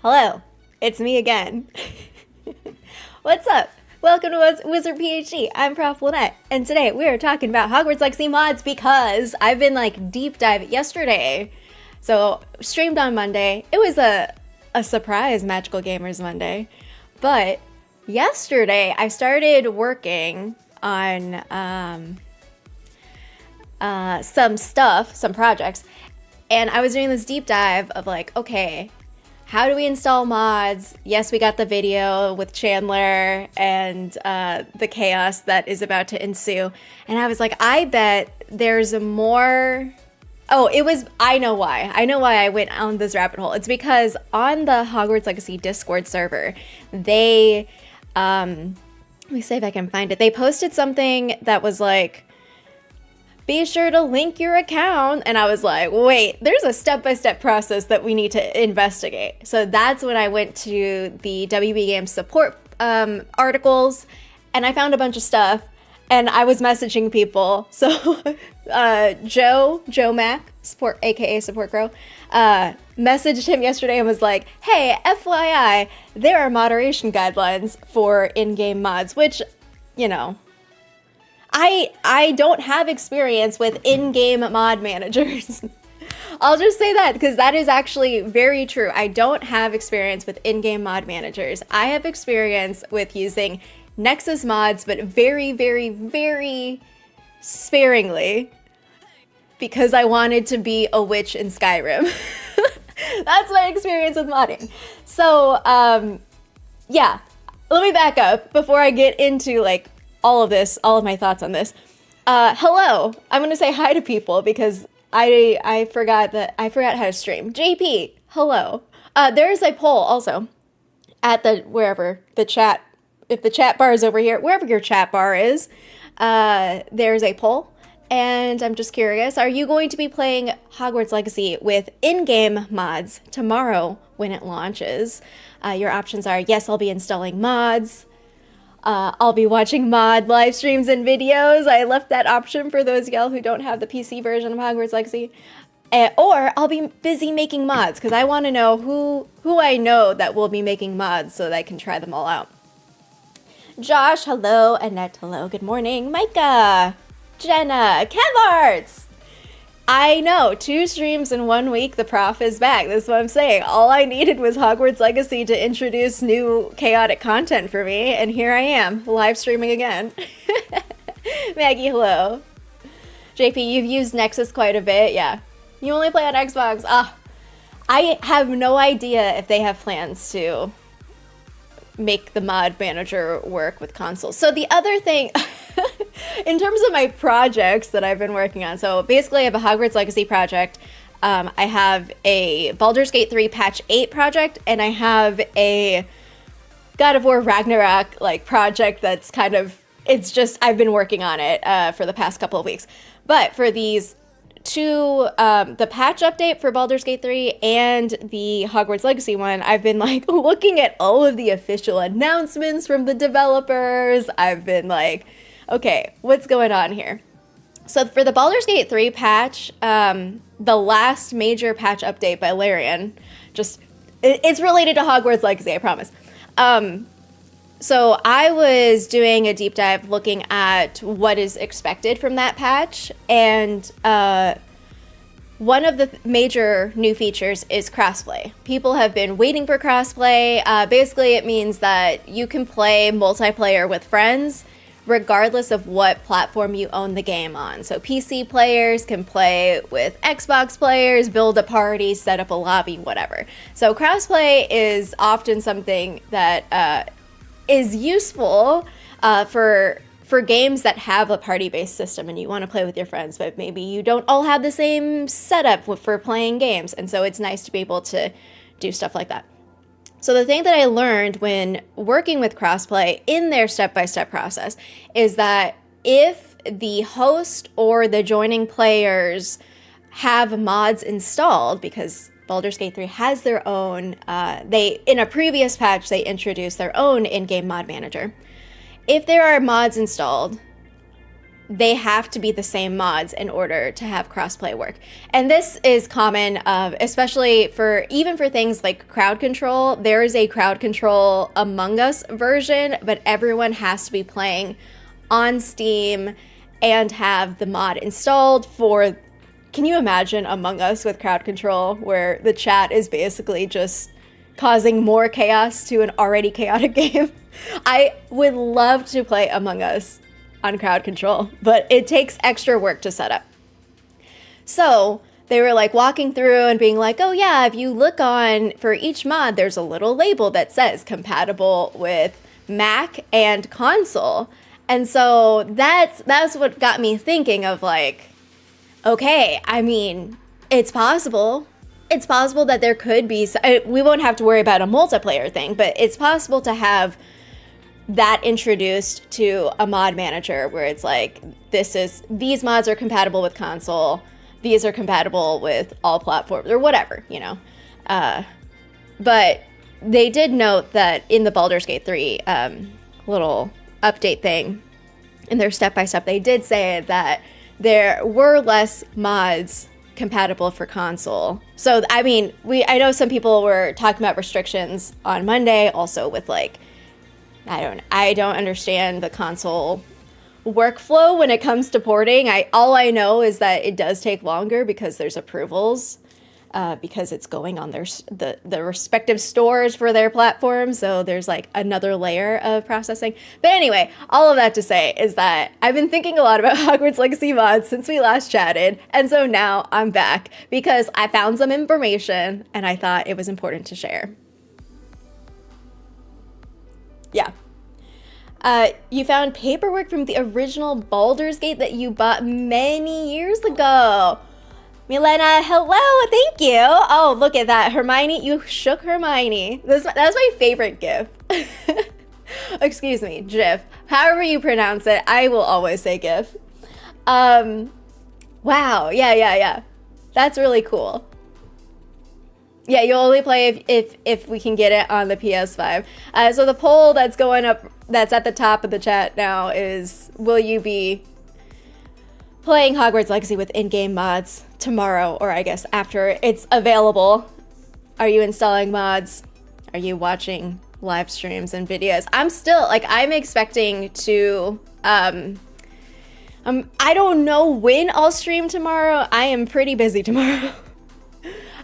Hello, it's me again. What's up? Welcome to WizardPhD. I'm Prof. Lynette, and today we are talking about Hogwarts Legacy mods because I've been deep dive yesterday. So streamed on Monday. It was a surprise Magical Gamers Monday, but yesterday I started working on some projects, and I was doing this deep dive of okay, how do we install mods? Yes, we got the video with Chandler and the chaos that is about to ensue. And I was like, I bet there's more. Oh, I know why. I know why I went on this rabbit hole. It's because on the Hogwarts Legacy Discord server, let me see if I can find it. They posted something that was like, be sure to link your account. And I was like, wait, there's a step-by-step process that we need to investigate. So that's when I went to the WB Games support articles, and I found a bunch of stuff, and I was messaging people. So Joe Mac, support, aka Support Grow, messaged him yesterday and was like, hey, FYI, there are moderation guidelines for in-game mods, which, I don't have experience with in-game mod managers. I'll just say that because that is actually very true. I don't have experience with in-game mod managers. I have experience with using Nexus mods, but very, very, very sparingly because I wanted to be a witch in Skyrim. That's my experience with modding. So, yeah, let me back up before I get into all of my thoughts on this. Hello, I'm gonna say hi to people because I forgot how to stream. JP, hello. There is a poll also at wherever the chat, if the chat bar is over here, wherever your chat bar is, there's a poll. And I'm just curious, are you going to be playing Hogwarts Legacy with in-game mods tomorrow when it launches? Your options are, yes, I'll be installing mods. I'll be watching mod live streams and videos. I left that option for those y'all who don't have the PC version of Hogwarts Legacy. Or I'll be busy making mods because I want to know who I know that will be making mods so that I can try them all out. Josh, hello. Annette, hello. Good morning. Micah, Jenna, Kevarts. I know, 2 streams in 1 week, the prof is back. That's what I'm saying. All I needed was Hogwarts Legacy to introduce new chaotic content for me, and here I am, live streaming again. Maggie, hello. JP, you've used Nexus quite a bit, yeah. You only play on Xbox. I have no idea if they have plans to make the mod manager work with consoles. So the other thing, in terms of my projects that I've been working on, so basically I have a Hogwarts Legacy project, I have a Baldur's Gate 3 Patch 8 project, and I have a God of War Ragnarok project that's it's just, I've been working on it for the past couple of weeks. But for these two, the patch update for Baldur's Gate 3 and the Hogwarts Legacy one, I've been looking at all of the official announcements from the developers. I've been okay, what's going on here? So for the Baldur's Gate 3 patch, the last major patch update by Larian, it's related to Hogwarts Legacy, I promise. So I was doing a deep dive looking at what is expected from that patch, and one of the major new features is crossplay. People have been waiting for crossplay. Basically, it means that you can play multiplayer with friends regardless of what platform you own the game on. So PC players can play with Xbox players, build a party, set up a lobby, whatever. So crossplay is often something that is useful for games that have a party-based system and you want to play with your friends, but maybe you don't all have the same setup for playing games. And so it's nice to be able to do stuff like that. So the thing that I learned when working with crossplay in their step-by-step process is that if the host or the joining players have mods installed, because Baldur's Gate 3 has their own, in a previous patch, they introduced their own in-game mod manager. If there are mods installed, they have to be the same mods in order to have crossplay work. And this is common, especially for things like crowd control. There is a crowd control Among Us version, but everyone has to be playing on Steam and have the mod installed for. Can you imagine Among Us with crowd control, where the chat is basically just causing more chaos to an already chaotic game? I would love to play Among Us on crowd control, but it takes extra work to set up. So they were like walking through and being like, oh yeah, if you look on for each mod, there's a little label that says compatible with Mac and console. And so that's what got me thinking of like, okay, I mean, it's possible. It's possible that there could be, we won't have to worry about a multiplayer thing, but it's possible to have that introduced to a mod manager where it's like, these mods are compatible with console, these are compatible with all platforms or whatever, you know. But they did note that in the Baldur's Gate 3 little update thing, in their step-by-step, they did say that there were less mods compatible for console. So, I mean, I know some people were talking about restrictions on Monday, also with like, I don't understand the console workflow when it comes to porting. All I know is that it does take longer because there's approvals, because it's going on the respective stores for their platform. So there's like another layer of processing. But anyway, all of that to say is that I've been thinking a lot about Hogwarts Legacy mods since we last chatted. And so now I'm back because I found some information and I thought it was important to share. Yeah. You found paperwork from the original Baldur's Gate that you bought many years ago. Milena, hello, thank you. Oh, look at that. Hermione, you shook Hermione. That's my favorite GIF. Excuse me, GIF. However you pronounce it, I will always say GIF. Wow, yeah. That's really cool. Yeah, you'll only play if we can get it on the PS5. So the poll that's going up, that's at the top of the chat now is, will you be playing Hogwarts Legacy with in-game mods tomorrow, or I guess after it's available? Are you installing mods? Are you watching live streams and videos? I'm expecting to, I don't know when I'll stream tomorrow. I am pretty busy tomorrow.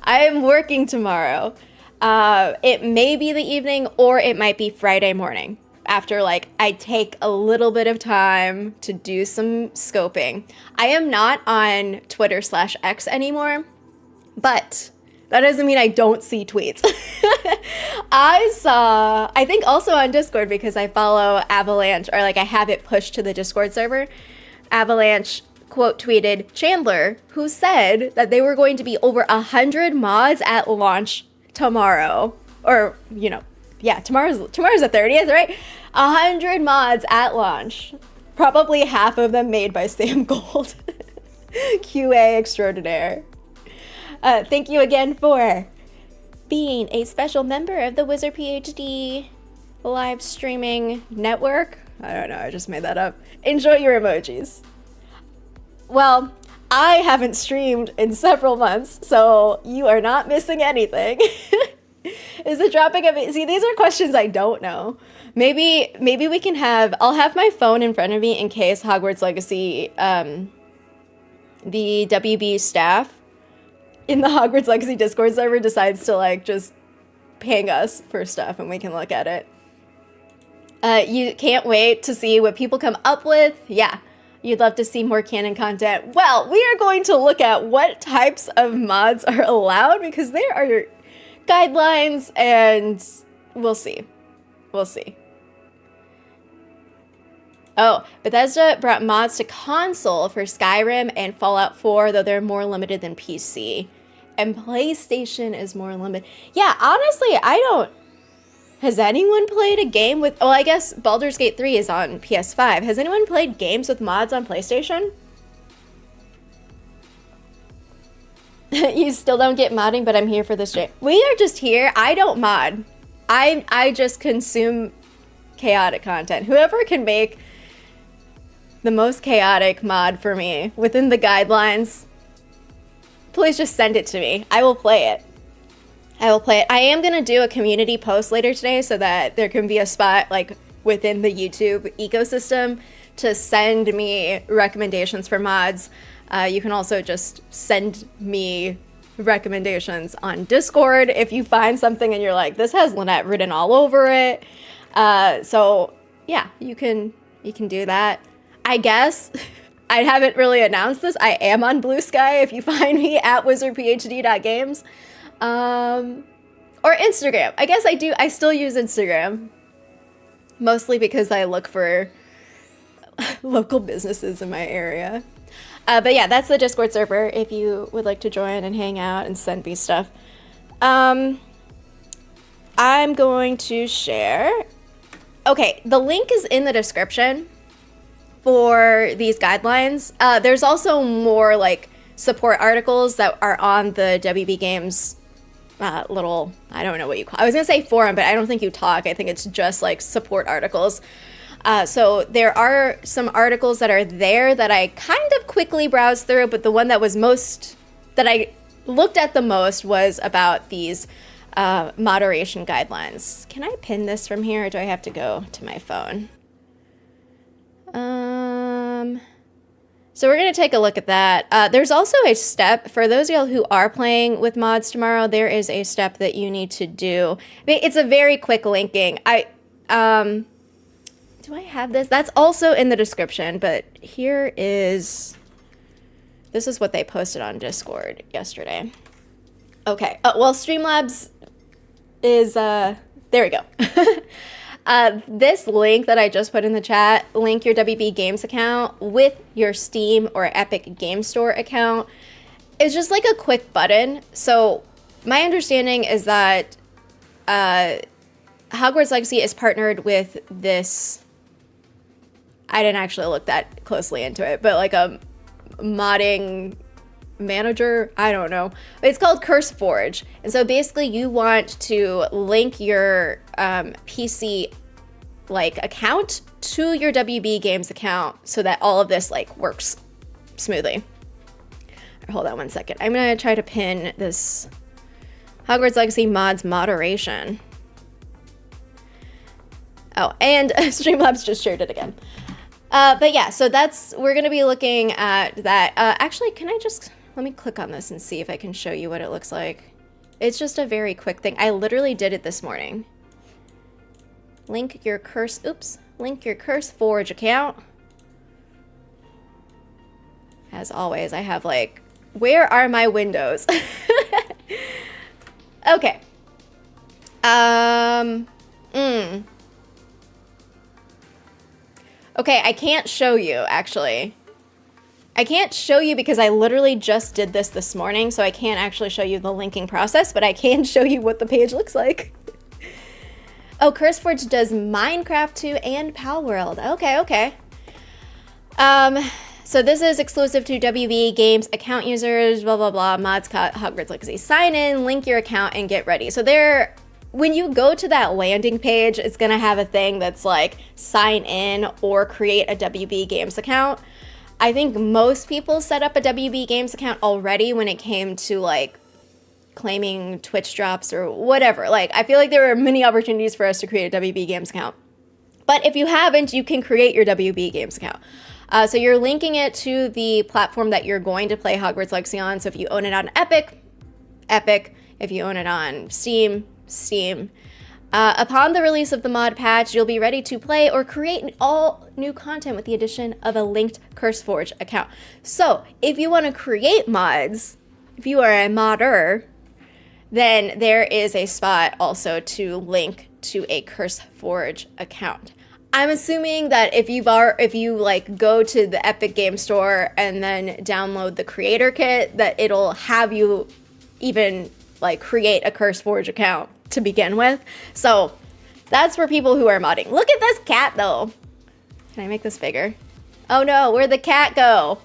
I am working tomorrow. It may be the evening or it might be Friday morning after I take a little bit of time to do some scoping. I am not on Twitter/X anymore, but that doesn't mean I don't see tweets. I think also on Discord, because I follow Avalanche, or I have it pushed to the Discord server. Avalanche quote tweeted Chandler, who said that they were going to be over 100 mods at launch tomorrow. Or, tomorrow's the 30th, right? 100 mods at launch. Probably half of them made by Sam Gold. QA extraordinaire. Thank you again for being a special member of the WizardPhD live streaming network. I don't know, I just made that up. Enjoy your emojis. Well, I haven't streamed in several months, so you are not missing anything. Is the dropping of it? See, these are questions I don't know. Maybe we can I'll have my phone in front of me in case Hogwarts Legacy, the WB staff in the Hogwarts Legacy Discord server decides to just ping us for stuff and we can look at it. You can't wait to see what people come up with. Yeah. You'd love to see more canon content. Well, we are going to look at what types of mods are allowed because there are guidelines and we'll see. We'll see. Oh, Bethesda brought mods to console for Skyrim and Fallout 4, though they're more limited than PC. And PlayStation is more limited. Yeah, honestly, has anyone played a game with... Well, I guess Baldur's Gate 3 is on PS5. Has anyone played games with mods on PlayStation? You still don't get modding, but I'm here for this stream. We are just here. I don't mod. I just consume chaotic content. Whoever can make the most chaotic mod for me within the guidelines, please just send it to me. I will play it. I will play it. I am going to do a community post later today so that there can be a spot like within the YouTube ecosystem to send me recommendations for mods. You can also just send me recommendations on Discord if you find something and you're like, this has Lynette written all over it. So yeah, you can do that. I guess I haven't really announced this. I am on Blue Sky if you find me at wizardphd.games. Or Instagram. I guess I still use Instagram. Mostly because I look for local businesses in my area. But yeah, that's the Discord server if you would like to join and hang out and send me stuff. I'm going to share. Okay, the link is in the description for these guidelines. There's also more like support articles that are on the WB Games little, I don't know what you call it. I was gonna say forum, but I don't think you talk. I think it's just like support articles. So there are some articles that are there that I kind of quickly browsed through, but the one that I looked at the most was about these moderation guidelines. Can I pin this from here, or do I have to go to my phone? So we're going to take a look at that. There's also a step for those of y'all who are playing with mods tomorrow. There is a step that you need to do. I mean, it's a very quick linking. Do I have this? That's also in the description, but this is what they posted on Discord yesterday. Okay. Well, Streamlabs is, there we go. This link that I just put in the chat, link your WB Games account with your Steam or Epic Game Store account. It's just like a quick button. So my understanding is that Hogwarts Legacy is partnered with this, I didn't actually look that closely into it, but like a modding manager, I don't know. It's called CurseForge. And so basically you want to link your PC like account to your WB Games account so that all of this like works smoothly. Hold on one second. I'm gonna try to pin this Hogwarts Legacy mods moderation. Oh, and Streamlabs just shared it again. But yeah, so we're gonna be looking at that. Actually, let me click on this and see if I can show you what it looks like. It's just a very quick thing. I literally did it this morning. Link your CurseForge account. As always, I have like, where are my windows? Okay. Okay, I can't show you, actually. I can't show you because I literally just did this morning, so I can't actually show you the linking process, but I can show you what the page looks like. Oh, CurseForge does Minecraft 2 and Palworld. Okay. So this is exclusive to WB Games account users, blah, blah, blah, mods, Hogwarts Legacy. Sign in, link your account, and get ready. So when you go to that landing page, it's gonna have a thing that's like sign in or create a WB Games account. I think most people set up a WB Games account already when it came to like claiming Twitch drops or whatever. Like, I feel like there are many opportunities for us to create a WB Games account. But if you haven't, you can create your WB Games account. So you're linking it to the platform that you're going to play Hogwarts Legacy on. So if you own it on Epic. If you own it on Steam. Upon the release of the mod patch, you'll be ready to play or create all new content with the addition of a linked CurseForge account. So if you want to create mods, if you are a modder, then there is a spot also to link to a CurseForge account. I'm assuming that if you like go to the Epic Game Store and then download the creator kit, that it'll have you even like create a CurseForge account to begin with. So that's for people who are modding. Look at this cat though. Can I make this bigger? Oh no, where'd the cat go?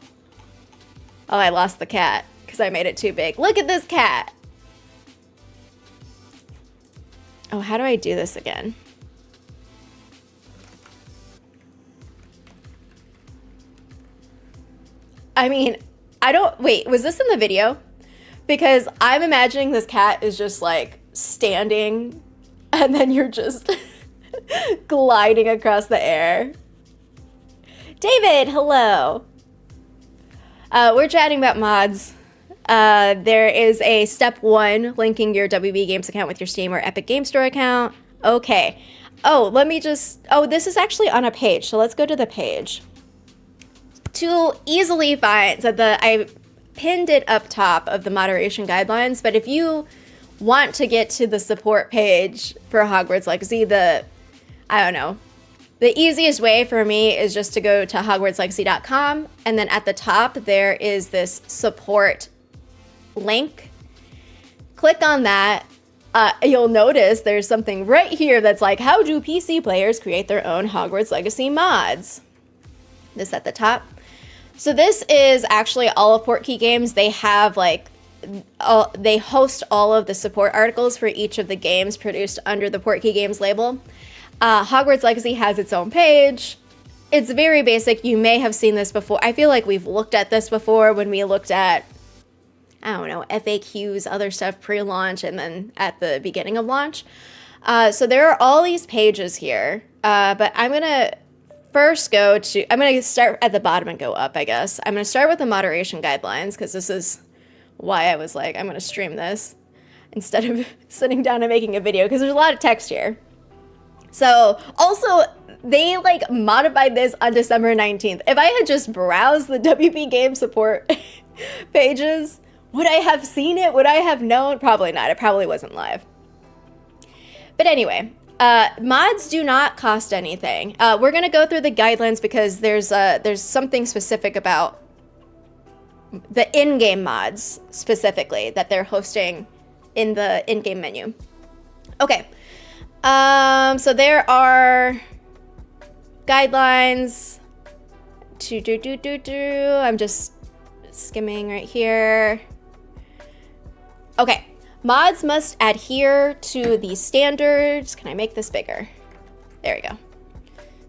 Oh, I lost the cat because I made it too big. Look at this cat. Oh, how do I do this again? I mean, wait, was this in the video? Because I'm imagining this cat is just like standing and then you're just gliding across the air. David, hello. We're chatting about mods. There is a step 1, linking your WB Games account with your Steam or Epic Game Store account. Okay. Oh, this is actually on a page. So let's go to the page. To easily find, I pinned it up top of the moderation guidelines, but if you want to get to the support page for Hogwarts Legacy, the easiest way for me is just to go to hogwartslegacy.com, and then at the top there is this support link. Click on that. You'll notice there's something right here that's like, how do PC players create their own Hogwarts Legacy mods? This at the top. So this is actually all of Portkey Games. They have they host all of the support articles for each of the games produced under the Portkey Games label. Hogwarts Legacy has its own page. It's very basic. You may have seen this before. I feel like we've looked at this before when we looked at, FAQs, other stuff pre-launch, and then at the beginning of launch. So there are all these pages here, but I'm going to start at the bottom and go up, I guess. I'm going to start with the moderation guidelines, because this is why I was like, I'm going to stream this instead of sitting down and making a video, because there's a lot of text here. So also, they modified this on December 19th. If I had just browsed the WP Game support pages, would I have seen it? Would I have known? Probably not. It probably wasn't live. But anyway, mods do not cost anything. We're going to go through the guidelines because there's something specific about the in-game mods specifically that they're hosting in the in-game menu. Okay. So there are guidelines I'm just skimming right here. Okay. Mods must adhere to the standards. Can I make this bigger? There we go.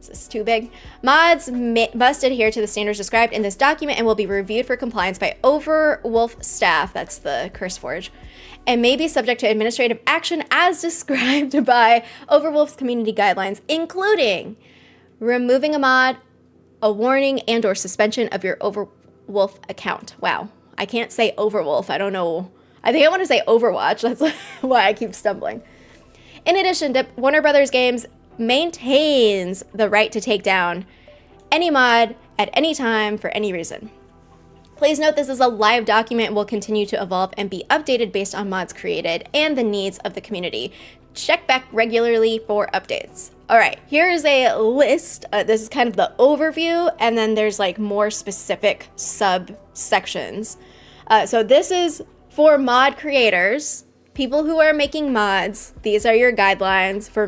Is this too big? Mods must adhere to the standards described in this document and will be reviewed for compliance by Overwolf staff, that's the CurseForge, and may be subject to administrative action as described by Overwolf's community guidelines, including removing a mod, a warning, and or suspension of your Overwolf account. Wow, I can't say Overwolf. I don't know. I think I want to say Overwatch. That's why I keep stumbling. In addition, Warner Brothers Games maintains the right to take down any mod at any time for any reason. Please note this is a live document and will continue to evolve and be updated based on mods created and the needs of the community. Check back regularly for updates. All right, here's a list. This is kind of the overview, and then there's more specific subsections. So this is for mod creators, people who are making mods. These are your guidelines for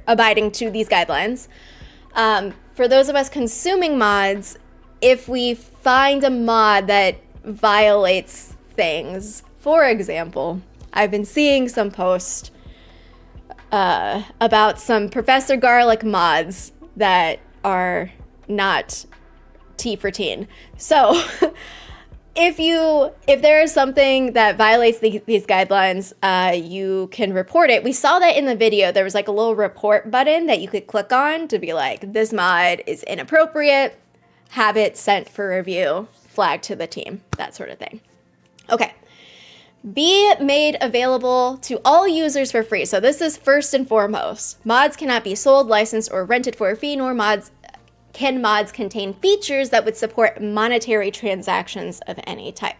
abiding to these guidelines. For those of us consuming mods, if we find a mod that violates things, for example, I've been seeing some posts about some Professor Garlic mods that are not T for teen. So if there is something that violates these guidelines, you can report it. We saw that in the video. There was a little report button that you could click on to be like, this mod is inappropriate, have it sent for review, flag to the team, that sort of thing. Okay. Be made available to all users for free. So this is first and foremost. Mods cannot be sold, licensed, or rented for a fee, nor can mods contain features that would support monetary transactions of any type.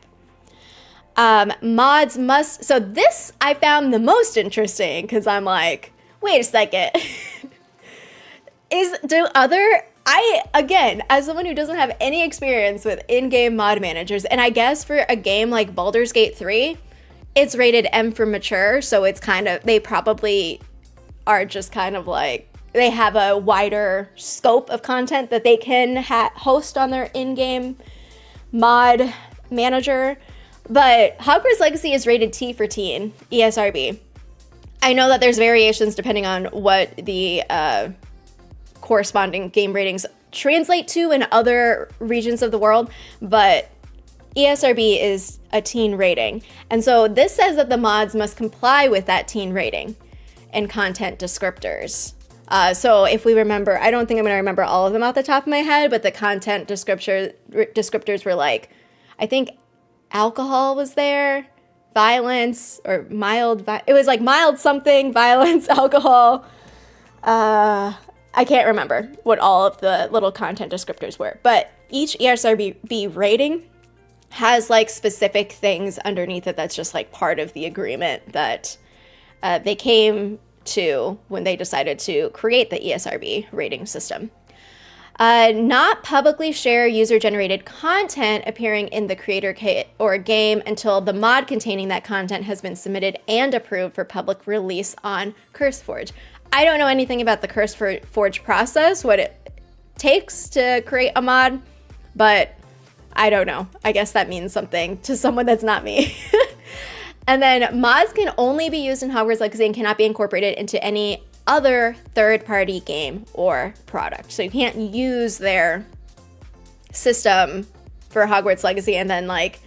Mods must, so this I found the most interesting because I'm like, wait a second. Again, as someone who doesn't have any experience with in-game mod managers, and I guess for a game like Baldur's Gate 3, it's rated M for mature, so it's they probably are just they have a wider scope of content that they can host on their in-game mod manager. But Hogwarts Legacy is rated T for teen, ESRB. I know that there's variations depending on what the corresponding game ratings translate to in other regions of the world, but ESRB is a teen rating. And so this says that the mods must comply with that teen rating and content descriptors. So if we remember, I don't think I'm going to remember all of them off the top of my head, but the content descriptors were like, I think alcohol was there, violence, or mild, it was like mild something, violence, alcohol. I can't remember what all of the little content descriptors were, but each ESRB rating has like specific things underneath it that's just like part of the agreement that they came to when they decided to create the ESRB rating system. Not publicly share user-generated content appearing in the creator kit or game until the mod containing that content has been submitted and approved for public release on CurseForge. I don't know anything about the CurseForge process, what it takes to create a mod, but I don't know. I guess that means something to someone that's not me. And then mods can only be used in Hogwarts Legacy and cannot be incorporated into any other third-party game or product. So you can't use their system for Hogwarts Legacy and then like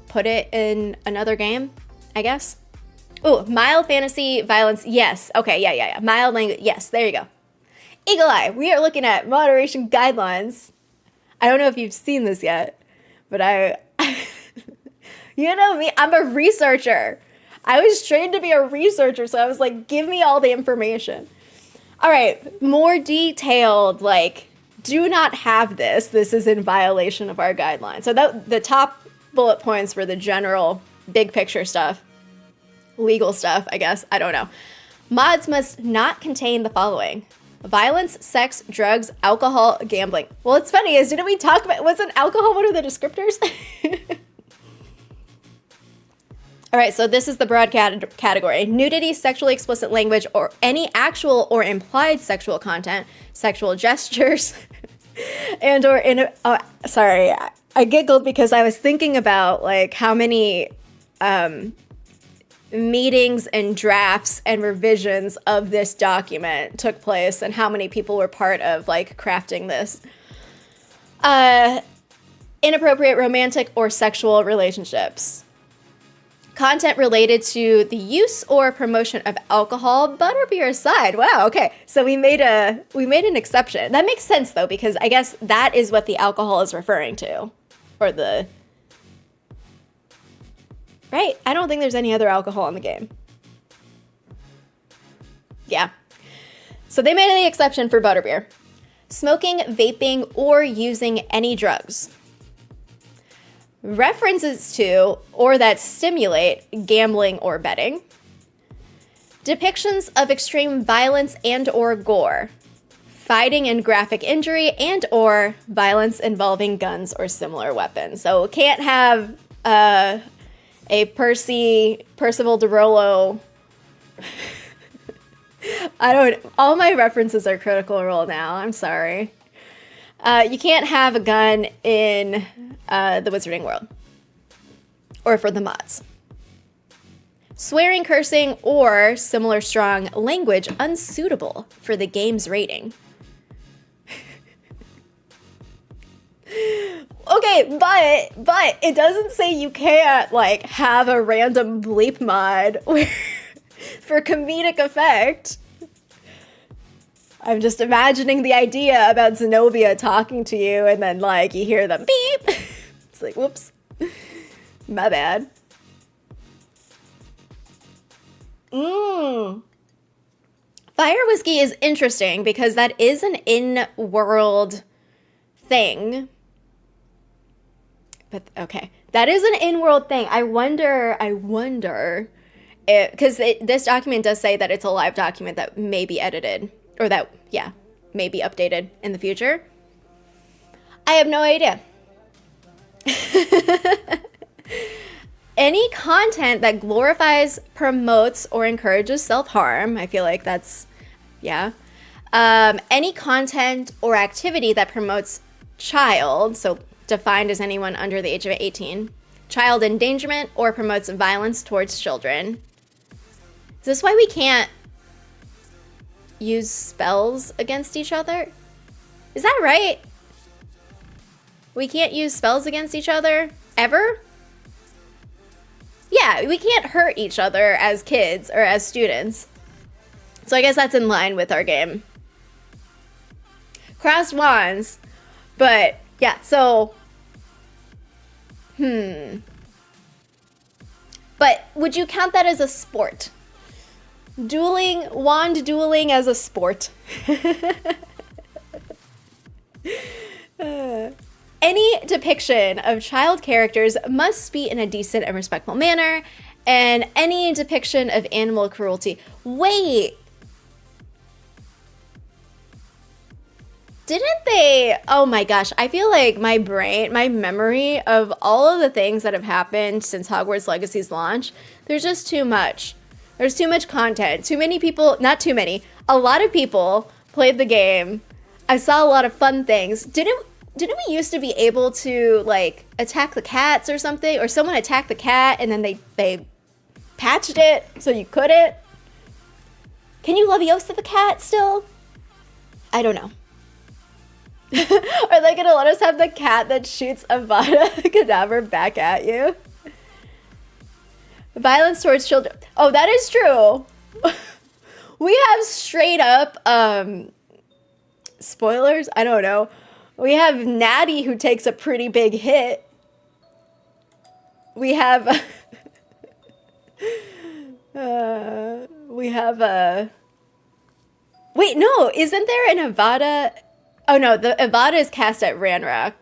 put it in another game, I guess. Ooh, mild fantasy violence. Yes. Okay. Yeah. Mild language. Yes. There you go. Eagle Eye. We are looking at moderation guidelines. I don't know if you've seen this yet, but you know me, I'm a researcher. I was trained to be a researcher, so I was like, give me all the information. All right, more detailed, like, do not have this. This is in violation of our guidelines. So the top bullet points were the general big picture stuff, legal stuff, I guess. I don't know. Mods must not contain the following: violence, sex, drugs, alcohol, gambling. Well, it's funny is, didn't we talk about, wasn't alcohol one of the descriptors? All right, so this is the broad category: nudity, sexually explicit language, or any actual or implied sexual content, sexual gestures, and or sorry, I giggled because I was thinking about like how many meetings and drafts and revisions of this document took place and how many people were part of like crafting this. Inappropriate romantic or sexual relationships. Content related to the use or promotion of alcohol, butterbeer aside. Wow, okay. So we made an exception. That makes sense though, because I guess that is what the alcohol is referring to. Or the... Right? I don't think there's any other alcohol in the game. Yeah. So they made the exception for butterbeer. Smoking, vaping, or using any drugs. References to or that stimulate gambling or betting. Depictions of extreme violence and or gore. Fighting and graphic injury and or violence involving guns or similar weapons. So can't have a Percival DeRollo. All my references are Critical Role now. I'm sorry. You can't have a gun in the Wizarding World or for the mods. Swearing, cursing, or similar strong language unsuitable for the game's rating. Okay, but it doesn't say you can't like have a random bleep mod for comedic effect. I'm just imagining the idea about Zenobia talking to you and then like you hear them beep. It's like, whoops, my bad. Fire whiskey is interesting because that is an in-world thing. But okay, that is an in-world thing. I wonder if, because this document does say that it's a live document that may be edited or that, yeah, may be updated in the future. I have no idea. Any content that glorifies, promotes, or encourages self-harm. I feel like that's, yeah. Any content or activity that promotes child, so defined as anyone under the age of 18, child endangerment, or promotes violence towards children. Is this why we can't use spells against each other? Is that right? We can't use spells against each other ever? Yeah, we can't hurt each other as kids or as students. So I guess that's in line with our game. Crossed wands. But yeah, so But would you count that as a sport? Wand dueling as a sport. Any depiction of child characters must be in a decent and respectful manner, and any depiction of animal cruelty. Wait. Didn't they? Oh my gosh, I feel like my memory of all of the things that have happened since Hogwarts Legacy's launch, there's just too much. There's too much content. Too many people, not too many, a lot of people played the game. I saw a lot of fun things. Didn't we used to be able to like attack the cats or something? Or someone attacked the cat and then they patched it so you couldn't? Can you Leviosa the cat still? I don't know. Are they gonna let us have the cat that shoots Avada Kedavra back at you? Violence towards children. Oh, that is true. We have straight up spoilers. I don't know. We have Natty who takes a pretty big hit. We have wait, no, isn't there an Avada? Oh no, the Avada is cast at Ranrock.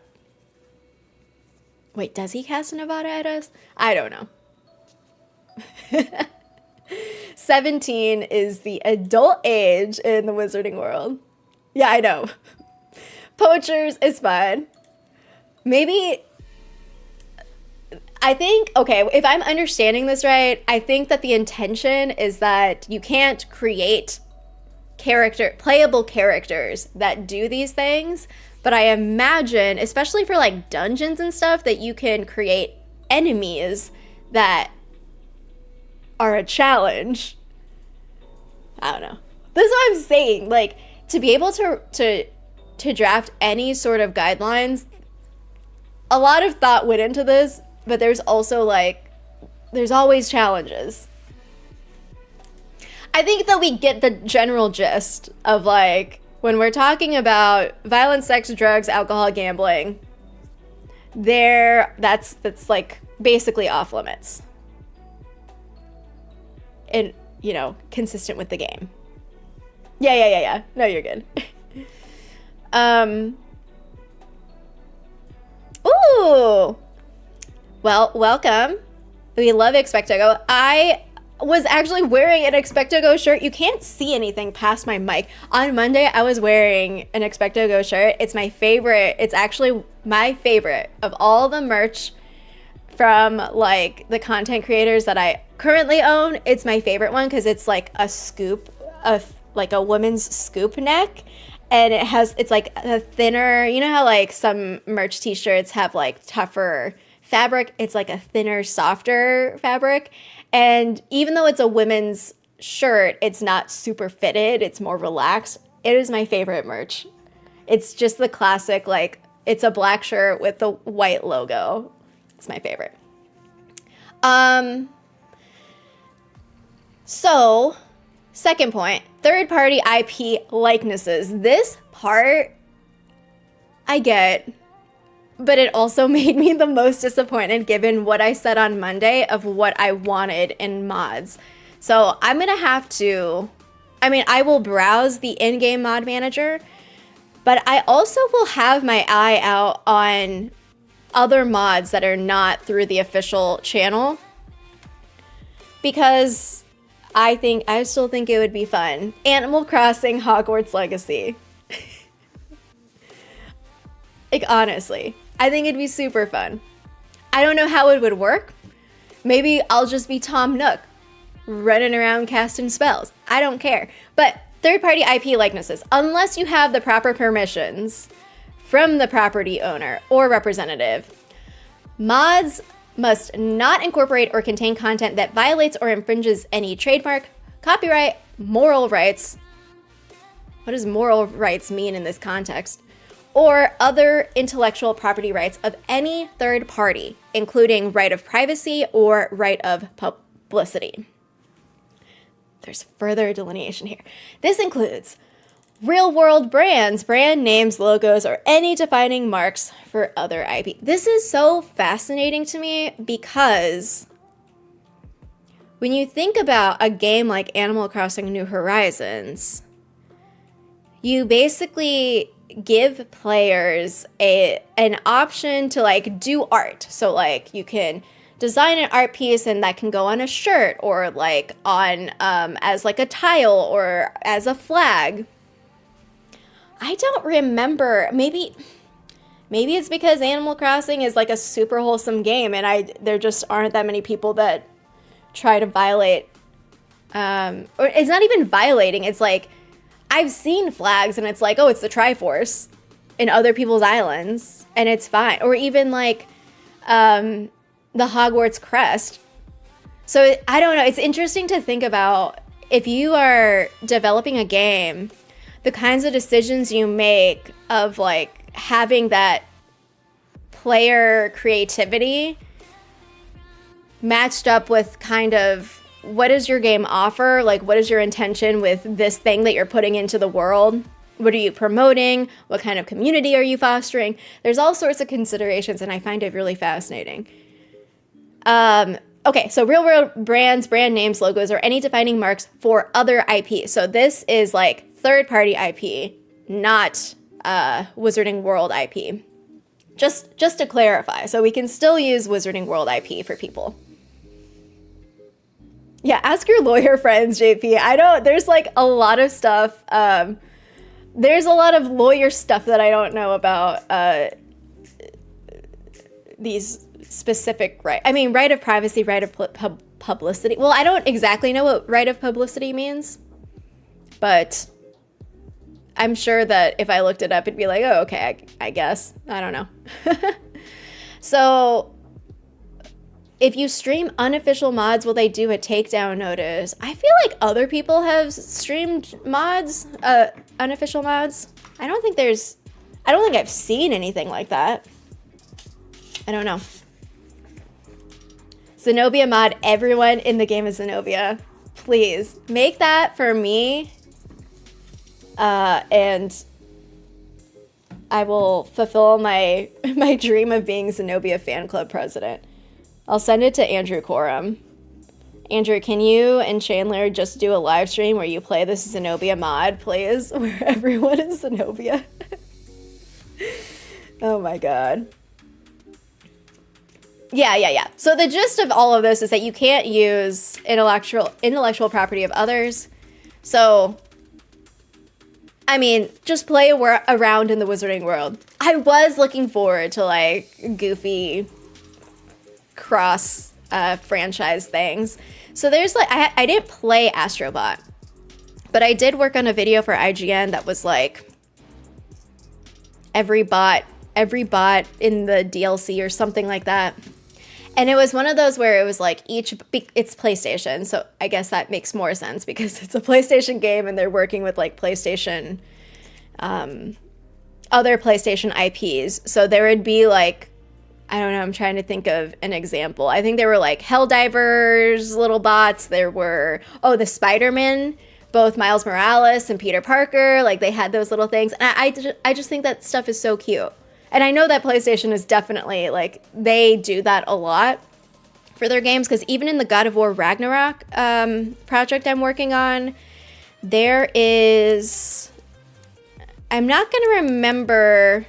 Wait, does he cast an Avada at us? I don't know. 17 is the adult age in the wizarding world. Yeah, I know. Poachers is fun. Maybe, I think, okay, if I'm understanding this right, I think that the intention is that you can't create playable characters that do these things, but I imagine, especially for like dungeons and stuff, that you can create enemies that are a challenge. I don't know. This is what I'm saying. Like, to be able to draft any sort of guidelines, a lot of thought went into this, but there's also like, there's always challenges. I think that we get the general gist of like, when we're talking about violence, sex, drugs, alcohol, gambling, that's like basically off limits. And, you know, consistent with the game. Yeah. No, you're good. Ooh. Well, welcome. We love Expecto. I was actually wearing an Expecto shirt. You can't see anything past my mic. On Monday, I was wearing an Expecto shirt. It's my favorite. It's actually my favorite of all the merch from like the content creators that I currently own. It's my favorite one because it's like a scoop of like a woman's scoop neck, and it's like a thinner, you know how like some merch t-shirts have like tougher fabric, it's like a thinner, softer fabric. And even though it's a women's shirt, it's not super fitted, it's more relaxed. It is my favorite merch. It's just the classic, like, it's a black shirt with the white logo. It's my favorite. So, second point, third-party IP likenesses. This part, I get, but it also made me the most disappointed given what I said on Monday of what I wanted in mods. So I'm going to have to, I will browse the in-game mod manager, but I also will have my eye out on other mods that are not through the official channel, because I still think it would be fun. Animal Crossing Hogwarts Legacy. Like, honestly, I think it'd be super fun. I don't know how it would work. Maybe I'll just be Tom Nook, running around casting spells. I don't care. But third-party IP likenesses, unless you have the proper permissions from the property owner or representative, mods must not incorporate or contain content that violates or infringes any trademark, copyright, moral rights. What does moral rights mean in this context? or other intellectual property rights of any third party, including right of privacy or right of publicity. There's further delineation here. This includes real-world brands, brand names, logos, or any defining marks for other IP. This is so fascinating to me because when you think about a game like Animal Crossing New Horizons, you basically give players an option to like do art. So like you can design an art piece and that can go on a shirt or like on as like a tile or as a flag. I don't remember, maybe it's because Animal Crossing is like a super wholesome game and there just aren't that many people that try to violate, or it's not even violating, it's like I've seen flags and it's like, oh, it's the Triforce in other people's islands and it's fine. Or even like the Hogwarts crest. So I don't know, it's interesting to think about if you are developing a game, the kinds of decisions you make of like having that player creativity matched up with kind of what does your game offer? Like, what is your intention with this thing that you're putting into the world? What are you promoting? What kind of community are you fostering? There's all sorts of considerations, and I find it really fascinating. Okay, so real-world brands, brand names, logos, or any defining marks for other IP. So this is like third-party IP, not Wizarding World IP. Just to clarify, so we can still use Wizarding World IP for people. Yeah, ask your lawyer friends, JP. There's like a lot of stuff. There's a lot of lawyer stuff that I don't know about these specific right. I mean, right of privacy, right of publicity. Well, I don't exactly know what right of publicity means, but I'm sure that if I looked it up, it'd be like, oh, okay, I guess. I don't know. So if you stream unofficial mods, will they do a takedown notice? I feel like other people have streamed mods, unofficial mods. I don't think I've seen anything like that. I don't know. Zenobia mod, everyone in the game is Zenobia. Please, make that for me. And I will fulfill my dream of being Zenobia fan club president. I'll send it to Andrew Corum. Andrew, can you and Chandler just do a live stream where you play this Zenobia mod, please? Where everyone is Zenobia. Oh my god. Yeah. So the gist of all of this is that you can't use intellectual property of others. So, I mean, just play around in the Wizarding World. I was looking forward to like goofy cross franchise things. So there's like, I didn't play Astrobot, but I did work on a video for IGN that was like every bot in the DLC or something like that. And it was one of those where it was like it's PlayStation. So I guess that makes more sense because it's a PlayStation game and they're working with like PlayStation, other PlayStation IPs. So there would be like, I don't know, I'm trying to think of an example. I think there were like Helldivers, little bots. There were, the Spider-Man, both Miles Morales and Peter Parker. Like they had those little things. And I just think that stuff is so cute. And I know that PlayStation is definitely like, they do that a lot for their games. Because even in the God of War Ragnarok project I'm working on, there is, I'm not going to remember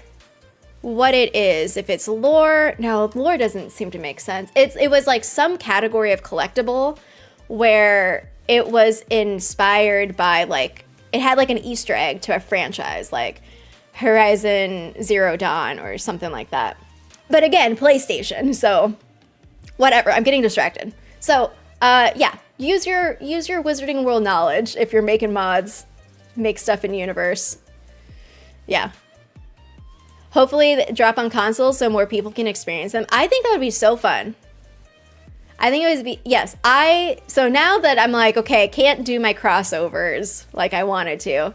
what it is. If it's lore, no, lore doesn't seem to make sense. It was like some category of collectible where it was inspired by like, it had like an Easter egg to a franchise, like Horizon Zero Dawn or something like that. But again, PlayStation, so whatever, I'm getting distracted. So yeah, use your Wizarding World knowledge if you're making mods, make stuff in universe. Yeah. Hopefully drop on consoles so more people can experience them. I think that would be so fun. I think it would be, yes. So now that I'm like, okay, I can't do my crossovers like I wanted to.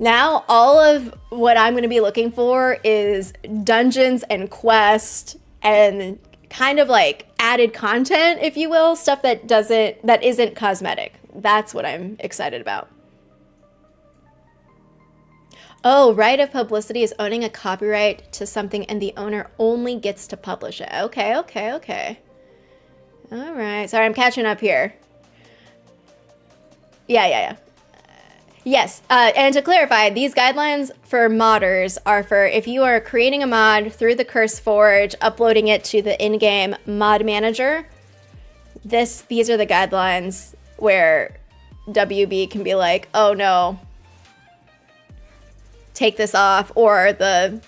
Now, all of what I'm going to be looking for is dungeons and quests and kind of like added content, if you will, stuff that isn't cosmetic. That's what I'm excited about. Oh, right of publicity is owning a copyright to something and the owner only gets to publish it. Okay. All right. Sorry, I'm catching up here. Yeah. Yes, and to clarify, these guidelines for modders are for if you are creating a mod through the CurseForge, uploading it to the in-game mod manager. These are the guidelines where WB can be like, oh no, take this off, or the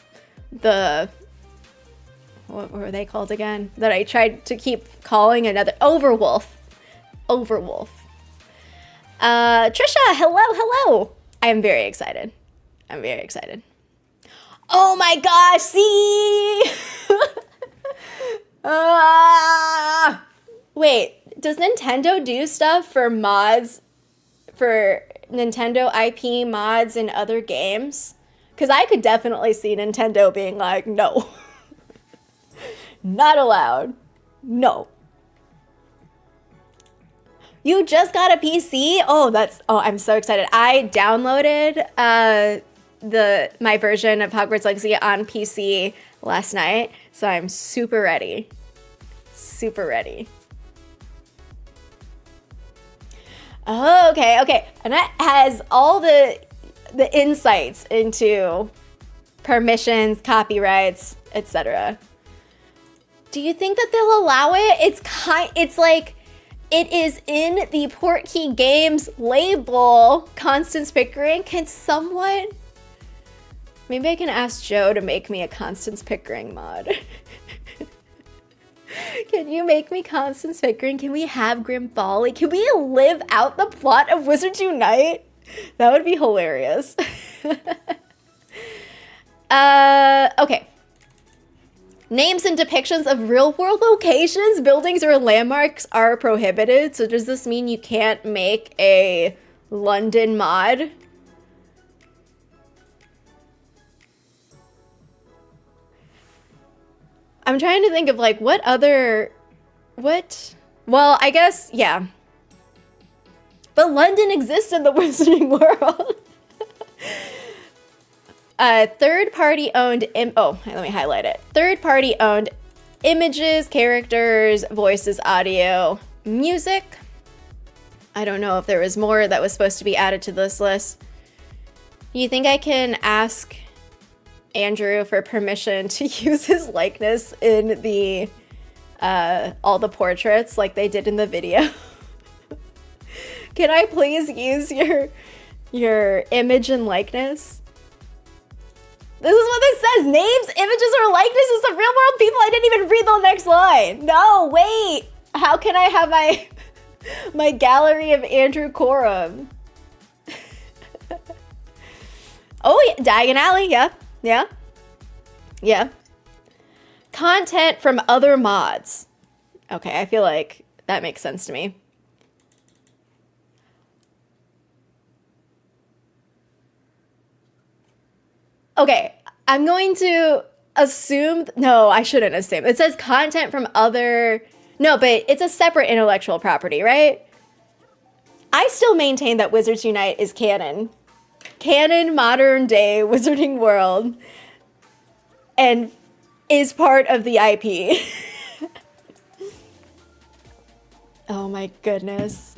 what were they called again? That I tried to keep calling another Overwolf. Trisha, hello. I am very excited. Oh my gosh, see? Wait, does Nintendo do stuff for mods, for Nintendo IP mods in other games? Because I could definitely see Nintendo being like, no. Not allowed. No. You just got a PC? Oh, I'm so excited. I downloaded my version of Hogwarts Legacy on PC last night, so I'm super ready. Oh, okay. And that has all the insights into permissions, copyrights, etc. Do you think that they'll allow it? It's like it is in the Portkey Games label, Constance Pickering. Can someone... Maybe I can ask Joe to make me a Constance Pickering mod. Can you make me Constance Pickering? Can we have Grim Folly? Can we live out the plot of Wizards Unite? That would be hilarious. Okay. Names and depictions of real-world locations, buildings, or landmarks are prohibited. So does this mean you can't make a London mod? I'm trying to think of like what? Well, I guess, yeah. But London exists in the Wizarding world. Third-party owned, let me highlight it. Third-party owned images, characters, voices, audio, music. I don't know if there was more that was supposed to be added to this list. You think I can ask Andrew for permission to use his likeness in the all the portraits like they did in the video? Can I please use your image and likeness? This is what this says. Names, images, or likenesses of real world people. I didn't even read the next line. No, wait. How can I have my gallery of Andrew Coram? Oh, yeah. Diagon Alley. Yeah. Content from other mods. Okay, I feel like that makes sense to me. Okay, I'm going to assume... No, I shouldn't assume. It says content from other... No, but it's a separate intellectual property, right? I still maintain that Wizards Unite is canon. Canon, modern day, Wizarding world. And is part of the IP. Oh my goodness.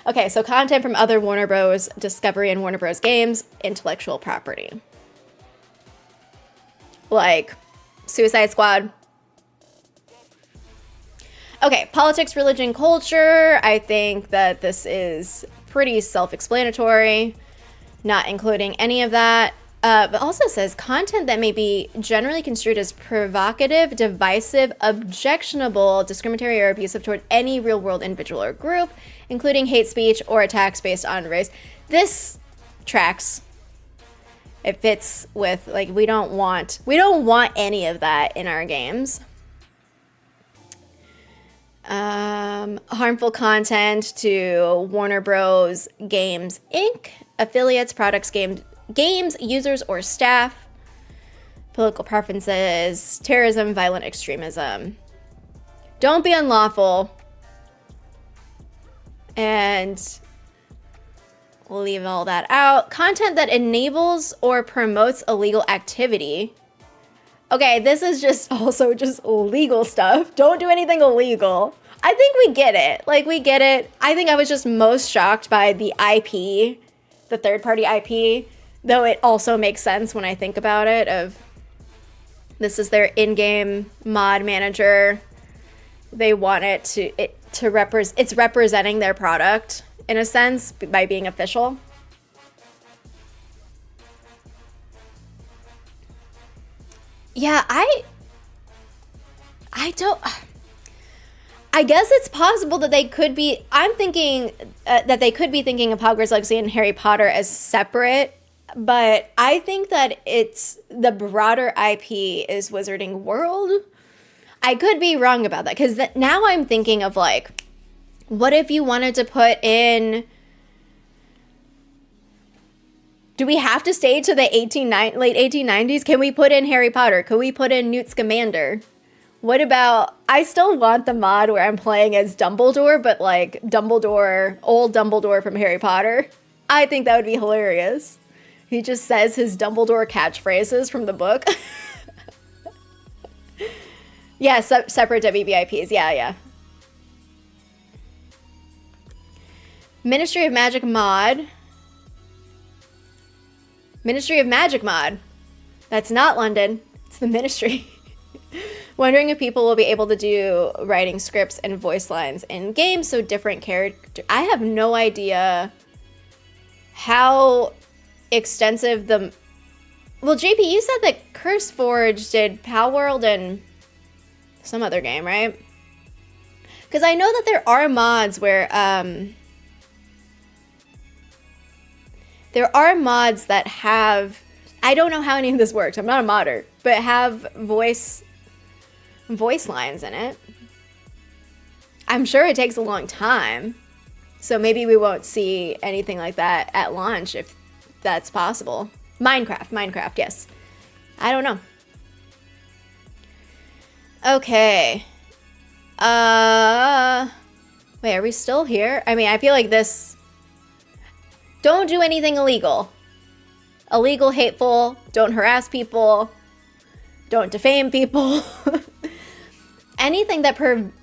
Okay, so content from other Warner Bros. Discovery and Warner Bros. Games, intellectual property. Like Suicide Squad. Okay, politics, religion, culture. I think that this is pretty self-explanatory, not including any of that. But also says content that may be generally construed as provocative, divisive, objectionable, discriminatory, or abusive toward any real-world individual or group, including hate speech or attacks based on race. This tracks. It fits with, like, we don't want any of that in our games. Harmful content to Warner Bros. Games Inc., affiliates, products, games, users, or staff, political preferences, terrorism, violent extremism. Don't be unlawful. And we'll leave all that out. Content that enables or promotes illegal activity. Okay, this is just also just legal stuff. Don't do anything illegal. I think we get it. Like, we get it. I think I was just most shocked by the IP, the third-party IP, though it also makes sense when I think about it, of this is their in-game mod manager. They want it's representing their product, in a sense, by being official. Yeah, I guess it's possible that they could be, I'm thinking that they could be thinking of Hogwarts Legacy and Harry Potter as separate, but I think that it's the broader IP is Wizarding World. I could be wrong about that, because now I'm thinking of, like, what if you wanted to put in, do we have to stay to the late 1890s? Can we put in Harry Potter? Could we put in Newt Scamander? What about, I still want the mod where I'm playing as Dumbledore, but like Dumbledore, old Dumbledore from Harry Potter. I think that would be hilarious. He just says his Dumbledore catchphrases from the book. Yeah, separate WVIPs. Yeah. Ministry of Magic mod. Ministry of Magic mod. That's not London. It's the Ministry. Wondering if people will be able to do writing scripts and voice lines in games, so different character. I have no idea how extensive the... Well, JP, you said that CurseForge did Palworld and some other game, right? Because I know that there are mods where... there are mods that have... I don't know how any of this works. I'm not a modder. But have voice lines in it. I'm sure it takes a long time. So maybe we won't see anything like that at launch if that's possible. Minecraft, yes. I don't know. Okay. Wait, are we still here? I mean, I feel like this... Don't do anything illegal. Illegal, hateful, don't harass people, don't defame people. Anything that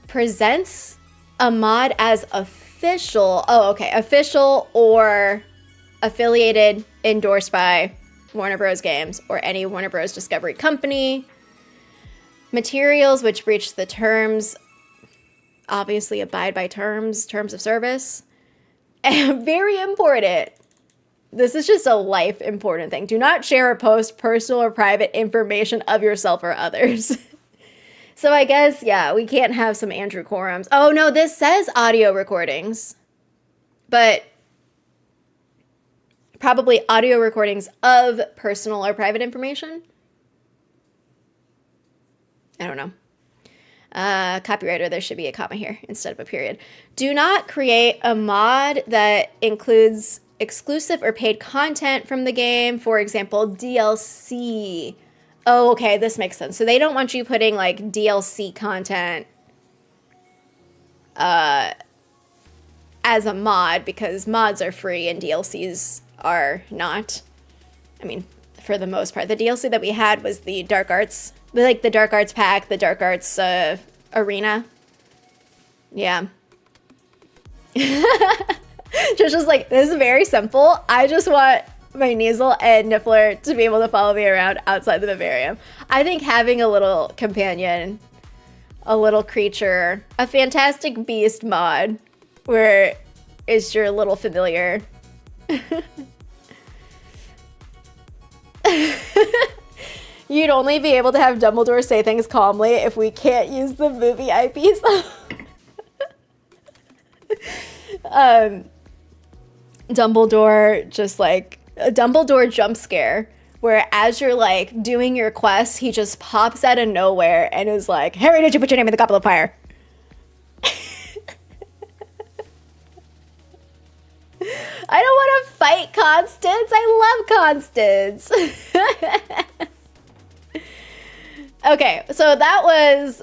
presents a mod as official. Oh, okay. Official or affiliated, endorsed by Warner Bros. Games or any Warner Bros. Discovery company. Materials which breach the terms, obviously abide by terms of service. And very important. This is just a life important thing. Do not share or post personal or private information of yourself or others. So I guess, yeah, we can't have some Andrew Corums. Oh no, this says audio recordings. But probably audio recordings of personal or private information. I don't know. Copywriter, there should be a comma here instead of a period. Do not create a mod that includes exclusive or paid content from the game. For example, DLC. Oh, okay, this makes sense. So they don't want you putting like DLC content as a mod, because mods are free and DLCs are not. I mean, for the most part. The DLC that we had was the Dark Arts, like the Dark Arts pack, the Dark Arts arena. Yeah. Just like, this is very simple. I just want my Kneasel and Niffler to be able to follow me around outside the vivarium. I think having a little companion, a little creature, a Fantastic Beast mod where it's your little familiar. You'd only be able to have Dumbledore say things calmly if we can't use the movie IPs. Dumbledore, just like a Dumbledore jump scare, where as you're like doing your quest, he just pops out of nowhere and is like, Harry, did you put your name in the Goblet of Fire? fight Constance. I love Constance. Okay, so that was,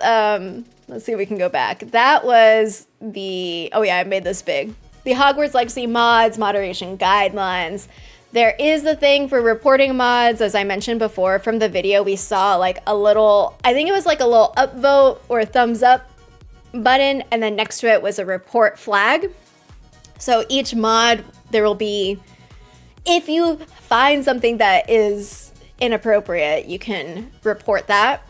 let's see if we can go back. That was the, oh yeah, I made this big. The Hogwarts Legacy mods, moderation guidelines. There is a thing for reporting mods, as I mentioned before. From the video, we saw like a little, I think it was like a little upvote or a thumbs up button, and then next to it was a report flag. So each mod, there will be, if you find something that is inappropriate, you can report that.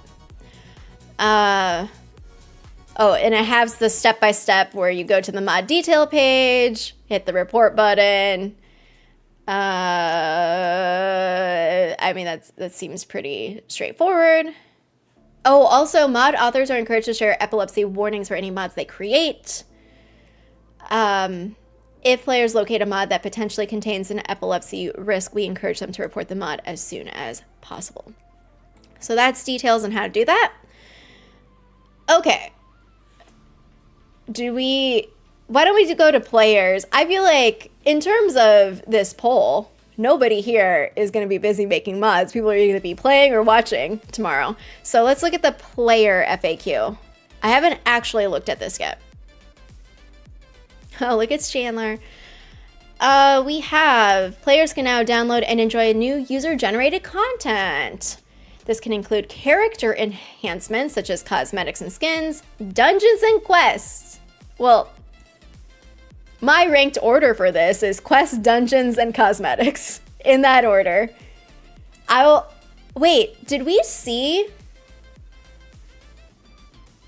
Oh, and it has the step-by-step where you go to the mod detail page, hit the report button. I mean, that seems pretty straightforward. Oh, also, mod authors are encouraged to share epilepsy warnings for any mods they create. If players locate a mod that potentially contains an epilepsy risk, we encourage them to report the mod as soon as possible. So that's details on how to do that. Okay. Why don't we go to players? I feel like in terms of this poll, nobody here is going to be busy making mods. People are either going to be playing or watching tomorrow. So let's look at the player FAQ. I haven't actually looked at this yet. Oh, look, it's Chandler. We have players can now download and enjoy new user-generated content. This can include character enhancements such as cosmetics and skins, dungeons and quests. Well, my ranked order for this is quests, dungeons, and cosmetics. In that order. Wait, did we see?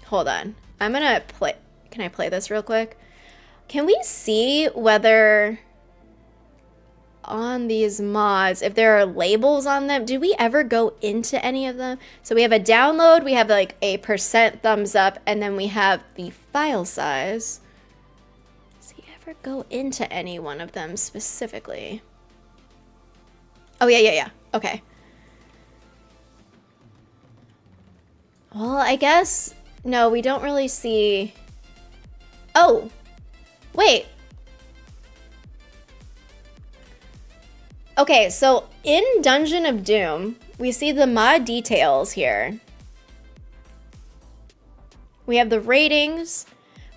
Hold on. I'm gonna play. Can I play this real quick? Can we see whether on these mods, if there are labels on them, do we ever go into any of them? So we have a download, we have like a % thumbs up, and then we have the file size. Does he ever go into any one of them specifically? Oh, yeah. Okay. Well, I guess, no, we don't really see. Oh, wait. Okay, so in Dungeon of Doom, we see the mod details here. We have the ratings,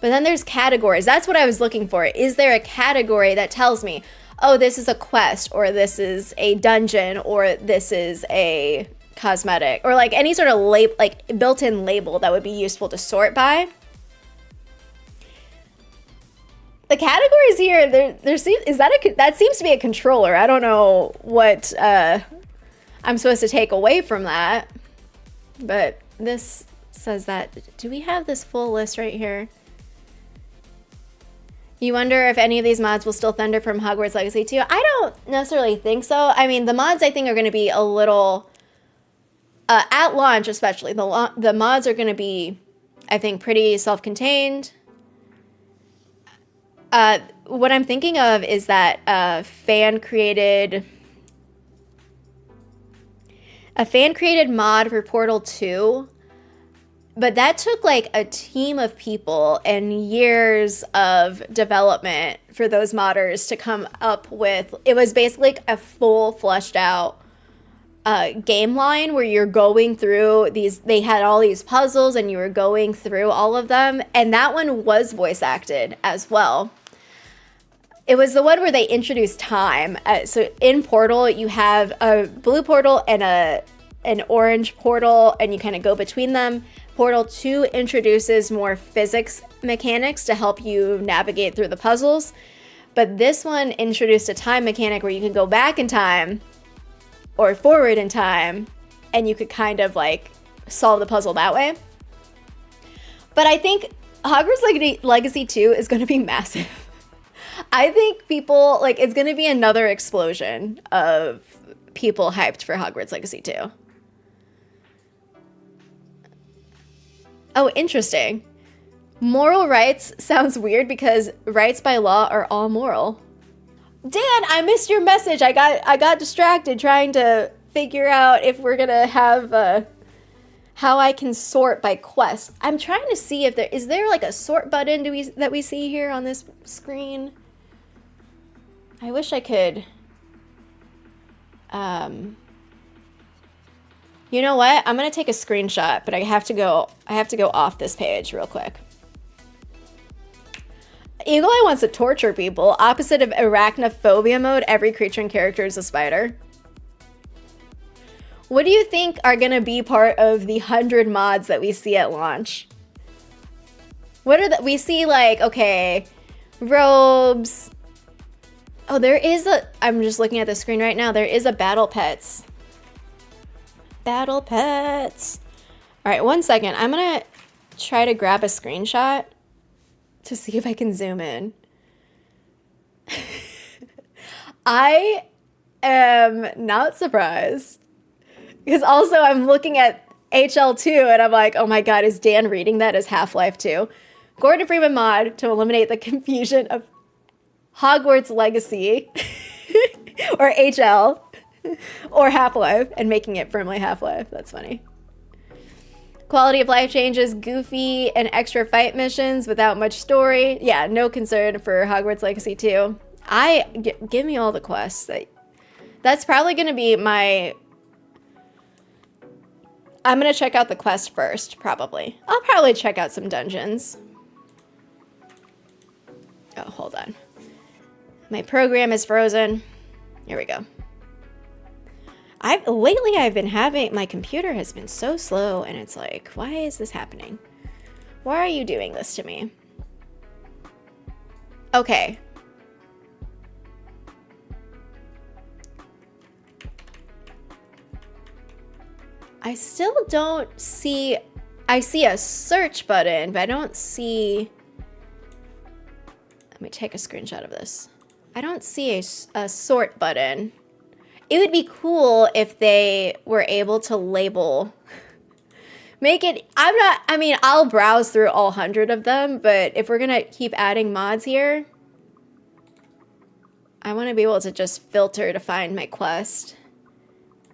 but then there's categories. That's what I was looking for. Is there a category that tells me, oh, this is a quest, or this is a dungeon, or this is a cosmetic, or like any sort of like built-in label that would be useful to sort by? The categories here, that seems to be a controller. I don't know what I'm supposed to take away from that, but this says that. Do we have this full list right here? You wonder if any of these mods will still thunder from Hogwarts Legacy 2. I don't necessarily think so. I mean, the mods I think are going to be a little, at launch especially, the mods are going to be, I think, pretty self-contained. What I'm thinking of is that a fan-created mod for Portal 2, but that took like a team of people and years of development for those modders to come up with. It was basically like a full fleshed out game line where you're going through these, they had all these puzzles and you were going through all of them, and that one was voice acted as well. It was the one where they introduced time. So in Portal, you have a blue portal and an orange portal, and you kind of go between them. Portal 2 introduces more physics mechanics to help you navigate through the puzzles. But this one introduced a time mechanic where you can go back in time or forward in time, and you could kind of like solve the puzzle that way. But I think Hogwarts Legacy 2 is going to be massive. I think people, like, it's going to be another explosion of people hyped for Hogwarts Legacy 2. Oh, interesting. Moral rights sounds weird because rights by law are all moral. Dan, I missed your message. I got distracted trying to figure out if we're going to have how I can sort by quest. I'm trying to see if is there like a sort button that we see here on this screen? I wish I could You know what? I'm gonna take a screenshot, but I have to go off this page real quick. Eagle Eye wants to torture people. Opposite of arachnophobia mode, every creature and character is a spider. What do you think are gonna be part of the 100 mods that we see at launch? What are we see, like, okay, robes. Oh, there is I'm just looking at the screen right now. There is a Battle Pets. Battle Pets. All right, 1 second. I'm gonna try to grab a screenshot to see if I can zoom in. I am not surprised. Because also I'm looking at HL2 and I'm like, oh my god, is Dan reading that as Half-Life 2? Gordon Freeman mod to eliminate the confusion of Hogwarts Legacy or HL or Half-Life and making it firmly Half-Life. That's funny. Quality of life changes, goofy and extra fight missions without much story. Yeah, no concern for Hogwarts Legacy 2. Give me all the quests. That's probably going to be my... I'm going to check out the quest first, probably. I'll probably check out some dungeons. Oh, hold on. My program is frozen. Here we go. Lately I've been having, my computer has been so slow and it's like, why is this happening? Why are you doing this to me? Okay. I still don't see, I see a search button, but I don't see, let me take a screenshot of this. I don't see a sort button. It would be cool if they were able to label, make it, I mean, I'll browse through all 100 of them, but if we're gonna keep adding mods here, I wanna be able to just filter to find my quest.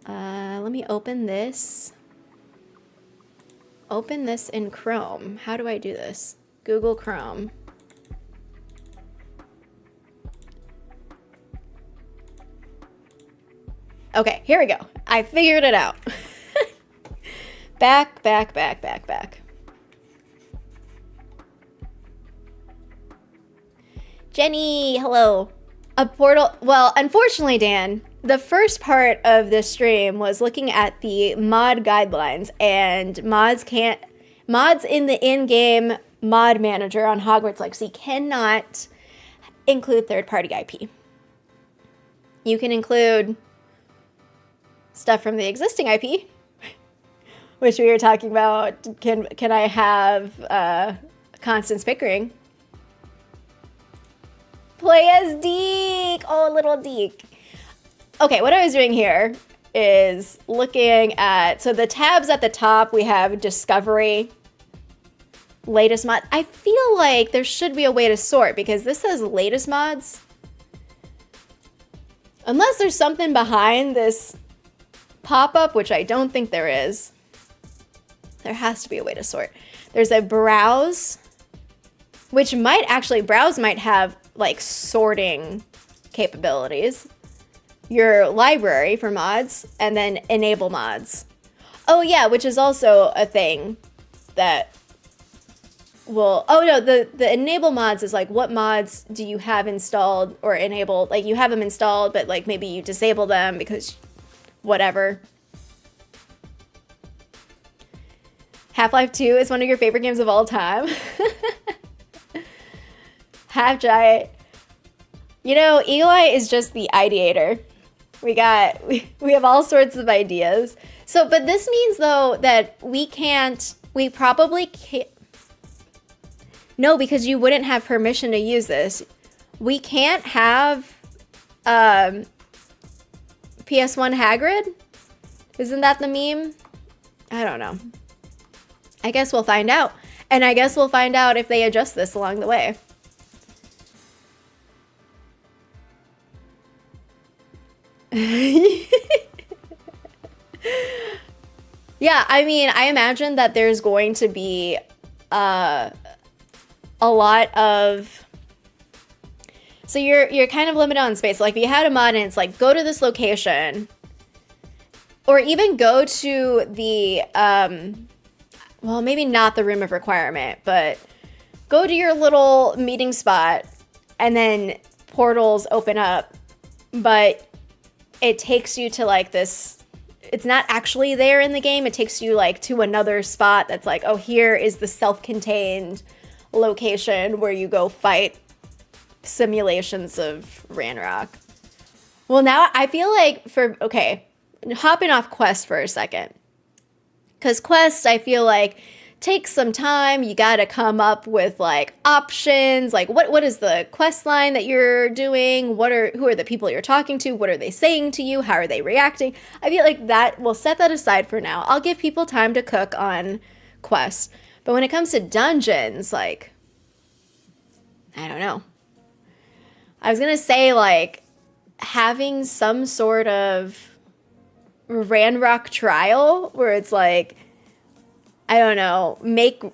Let me open this. Open this in Chrome. How do I do this? Google Chrome. Okay, here we go. I figured it out. Back. Jenny, hello. A portal. Well, unfortunately, Dan, the first part of this stream was looking at the mod guidelines, and mods in the in-game mod manager on Hogwarts Legacy cannot include third-party IP. You can include stuff from the existing IP, which we were talking about. Can I have Constance Pickering play as Deke? Oh, little Deke. Okay, what I was doing here is looking at, so the tabs at the top, we have Discovery, Latest Mod. I feel like there should be a way to sort because this says Latest Mods. Unless there's something behind this pop-up, which I don't think there is. There has to be a way to sort. There's a Browse, which might actually, Browse might have like sorting capabilities. Your library for mods, and then enable mods. Oh yeah, which is also a thing that will, oh no, the enable mods is like, what mods do you have installed or enabled? Like you have them installed, but like maybe you disable them because whatever. Half-Life 2 is one of your favorite games of all time. Half Giant. You know, Eagle Eye is just the ideator. We have all sorts of ideas. So, but this means though that we probably can't. No, because you wouldn't have permission to use this. We can't have PS1 Hagrid? Isn't that the meme? I don't know. I guess we'll find out. And I guess we'll find out if they adjust this along the way. Yeah, I mean, I imagine that there's going to be a lot of, so you're kind of limited on space. Like if you had a mod and it's like, go to this location Or even go to the, well, maybe not the room of requirement, but go to your little meeting spot and then portals open up, but it takes you to like this, it's not actually there in the game. It takes you like to another spot that's like, oh, here is the self-contained location where you go fight simulations of Ranrock. Well, now I feel like okay, hopping off Quest for a second. Because Quest, I feel like, takes some time. You got to come up with like options. Like what is the quest line that you're doing? Who are the people you're talking to? What are they saying to you? How are they reacting? I feel like that, we'll set that aside for now. I'll give people time to cook on Quest. But when it comes to dungeons, like, I don't know. I was going to say like having some sort of Ranrock trial where it's like, I don't know, make a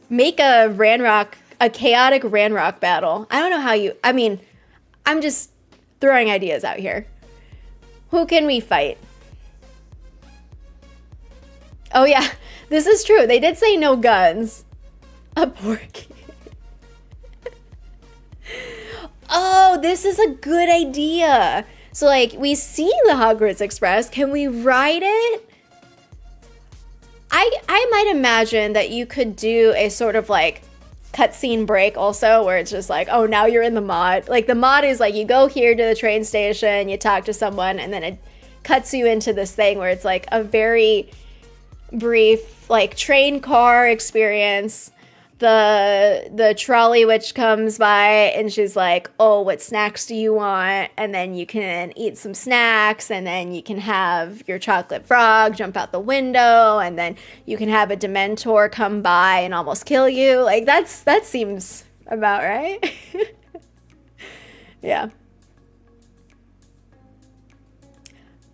chaotic Ranrock battle. I don't know how I'm just throwing ideas out here. Who can we fight? Oh yeah, this is true. They did say no guns. A porky. Oh, this is a good idea. So like we see the Hogwarts Express. Can we ride it? I might imagine that you could do a sort of like cutscene break also where it's just like, oh, now you're in the mod. Like the mod is like you go here to the train station, you talk to someone, and then it cuts you into this thing where it's like a very brief like train car experience. The trolley witch comes by and she's like, oh, what snacks do you want? And then you can eat some snacks, and then you can have your chocolate frog jump out the window, and then you can have a Dementor come by and almost kill you. Like that seems about right. Yeah.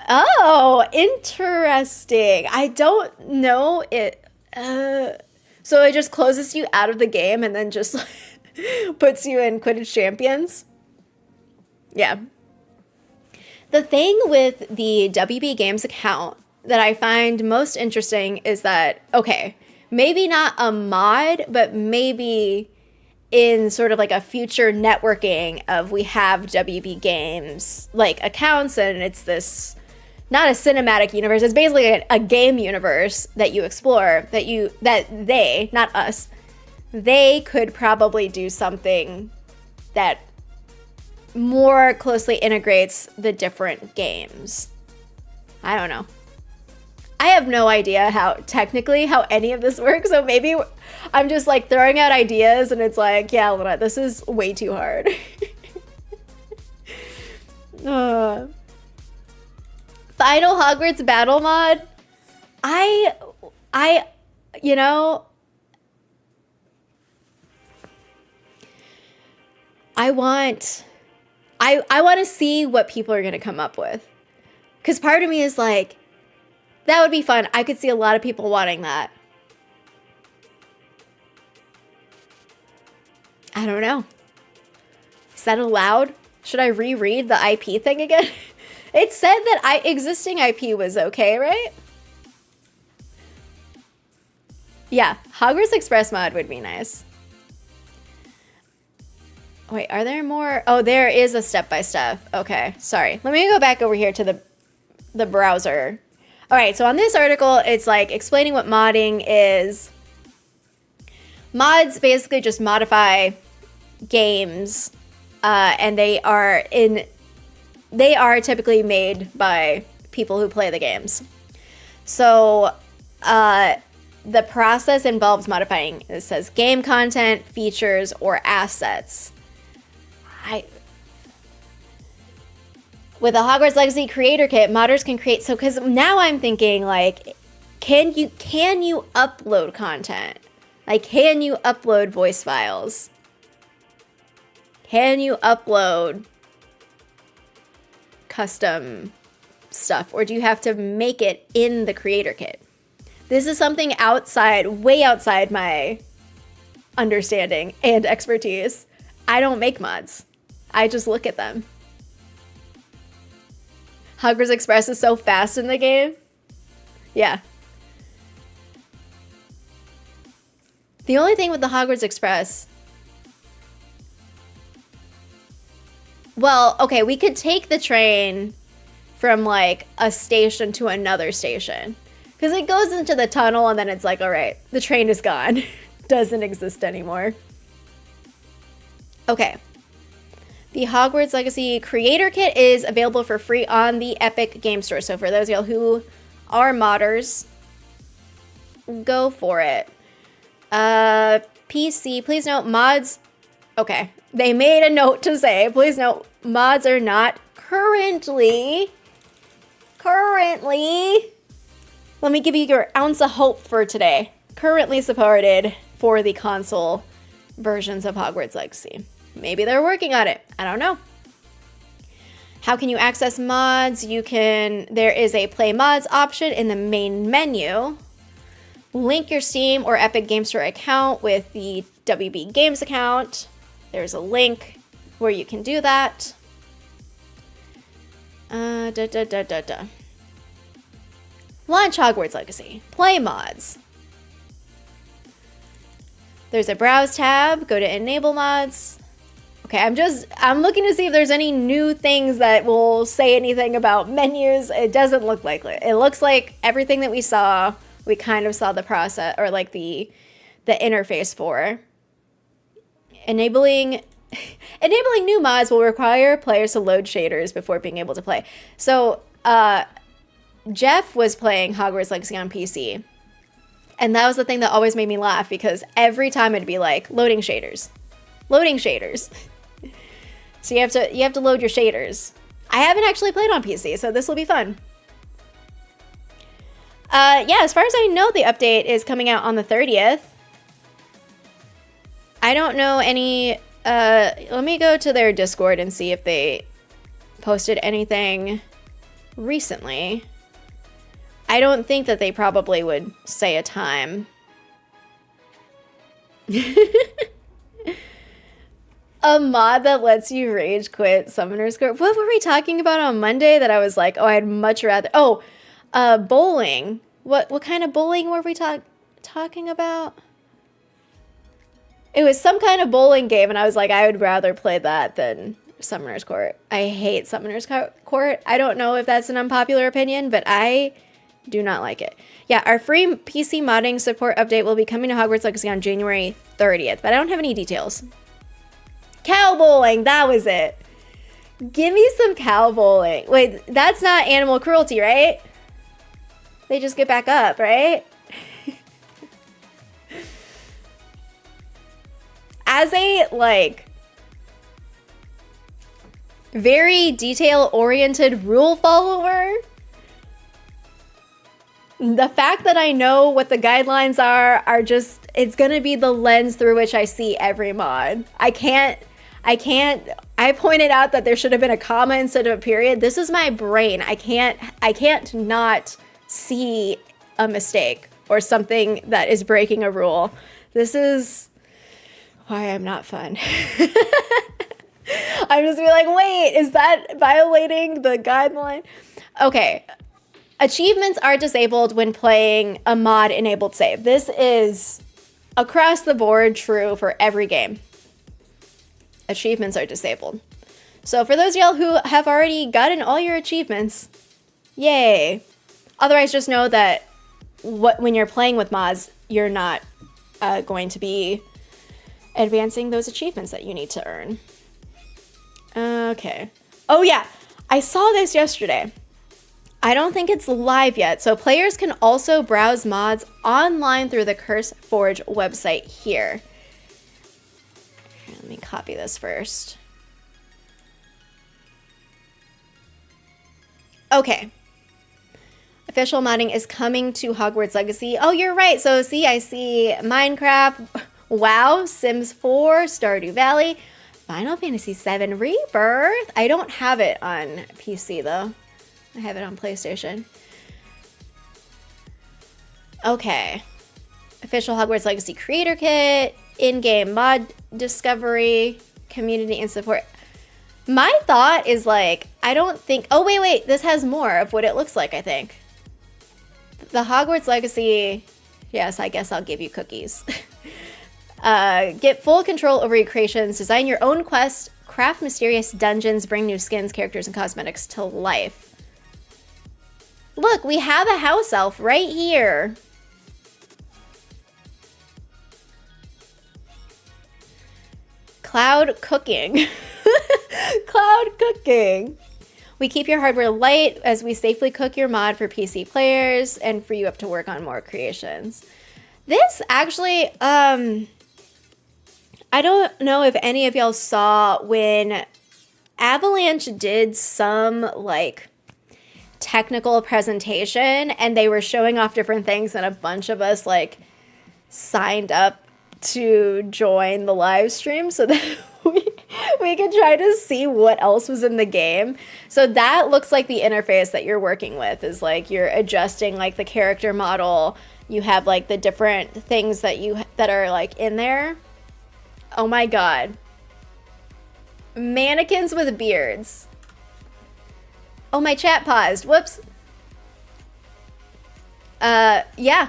Oh, interesting. I don't know it. So it just closes you out of the game and then just puts you in Quidditch Champions? Yeah. The thing with the WB Games account that I find most interesting is that, okay, maybe not a mod, but maybe in sort of like a future networking of we have WB Games like accounts, and it's this not a cinematic universe. It's basically a game universe that you explore, that they, not us, they could probably do something that more closely integrates the different games. I don't know. I have no idea how any of this works. So maybe I'm just like throwing out ideas and it's like, yeah, Luna, this is way too hard. Final Hogwarts battle mod. I you know, I want to see what people are going to come up with. Cuz part of me is like, that would be fun. I could see a lot of people wanting that. I don't know. Is that allowed? Should I reread the IP thing again? It said that existing IP was okay, right? Yeah, Hogwarts Express mod would be nice. Wait, are there more? Oh, there is a step-by-step. Okay, sorry. Let me go back over here to the browser. All right, so on this article, it's like explaining what modding is. Mods basically just modify games, and they are typically made by people who play the games. So the process involves modifying, it says, game content, features, or assets. With a Hogwarts Legacy creator kit, modders can create, so because now I'm thinking like, can you upload content? Like, can you upload voice files? Can you upload custom stuff, or do you have to make it in the creator kit? This is something way outside my understanding and expertise. I don't make mods. I just look at them. Hogwarts Express is so fast in the game. Yeah. The only thing with the Hogwarts Express... Well, okay, we could take the train from, like, a station to another station. Because it goes into the tunnel and then it's like, all right, the train is gone. Doesn't exist anymore. Okay. The Hogwarts Legacy Creator Kit is available for free on the Epic Game Store. So for those of y'all who are modders, go for it. PC, please note mods. Okay. They made a note to say, please note, mods are not currently, let me give you your ounce of hope for today. Currently supported for the console versions of Hogwarts Legacy. Maybe they're working on it. I don't know. How can you access mods? There is a play mods option in the main menu. Link your Steam or Epic Game Store account with the WB Games account. There's a link where you can do that. Launch Hogwarts Legacy. Play mods. There's a browse tab. Go to enable mods. Okay, I'm looking to see if there's any new things that will say anything about menus. It doesn't look like it. It looks like everything that we saw, we kind of saw the process, or like the interface for. Enabling new mods will require players to load shaders before being able to play. So, Jeff was playing Hogwarts Legacy on PC. And that was the thing that always made me laugh, because every time it'd be like, loading shaders. Loading shaders. So you have to load your shaders. I haven't actually played on PC, so this will be fun. Yeah, as far as I know, the update is coming out on the 30th. I don't know any... let me go to their Discord and see if they posted anything recently. I don't think that they probably would say a time. A mod that lets you rage quit Summoner's Court. What were we talking about on Monday that I was like, oh, I'd much rather... Oh, bowling. What kind of bowling were we talking about? It was some kind of bowling game, and I was like, I would rather play that than Summoner's Court. I hate Summoner's Court. I don't know if that's an unpopular opinion, but I do not like it. Yeah, our free PC modding support update will be coming to Hogwarts Legacy on January 30th, but I don't have any details. Cow bowling, that was it. Give me some cow bowling. Wait, that's not animal cruelty, right? They just get back up, right? As a, like, very detail-oriented rule follower, the fact that I know what the guidelines are just, it's gonna be the lens through which I see every mod. I pointed out that there should have been a comma instead of a period. This is my brain. I can't not see a mistake or something that is breaking a rule. This is why I'm not fun. I'm just be like, wait, is that violating the guideline? Okay. Achievements are disabled when playing a mod-enabled save. This is across the board true for every game. Achievements are disabled. So for those of y'all who have already gotten all your achievements, yay. Otherwise, just know that when you're playing with mods, you're not going to be advancing those achievements that you need to earn. Okay. Oh yeah, I saw this yesterday. I don't think it's live yet, so players can also browse mods online through the CurseForge website here. Let me copy this first. Okay. Official modding is coming to Hogwarts Legacy. Oh, you're right. So see, I see Minecraft, WoW, Sims 4, Stardew Valley, Final Fantasy VII Rebirth. I don't have it on PC though. I have it on PlayStation. Okay. Official Hogwarts Legacy Creator Kit, in-game mod discovery, community and support. My thought is like, I don't think... Oh, wait. This has more of what it looks like, I think. The Hogwarts Legacy, yes, I guess I'll give you cookies. Get full control over your creations, design your own quests, craft mysterious dungeons, bring new skins, characters, and cosmetics to life. Look, we have a house elf right here. Cloud cooking. Cloud cooking. We keep your hardware light as we safely cook your mod for PC players and free you up to work on more creations. This actually, I don't know if any of y'all saw when Avalanche did some like technical presentation and they were showing off different things and a bunch of us like signed up to join the live stream so that we could try to see what else was in the game. So that looks like the interface that you're working with is like you're adjusting like the character model. You have like the different things that are like in there. Oh my god. Mannequins with beards. Oh, my chat paused. Whoops. Yeah.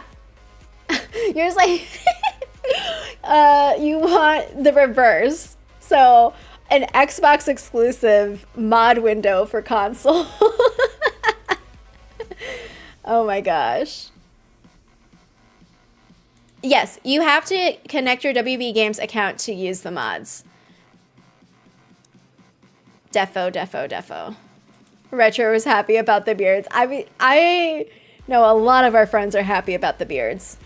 You're just like you want the reverse. So, an Xbox exclusive mod window for console. Oh my gosh. Yes, you have to connect your WB Games account to use the mods. Defo. Retro was happy about the beards. I mean, I know a lot of our friends are happy about the beards.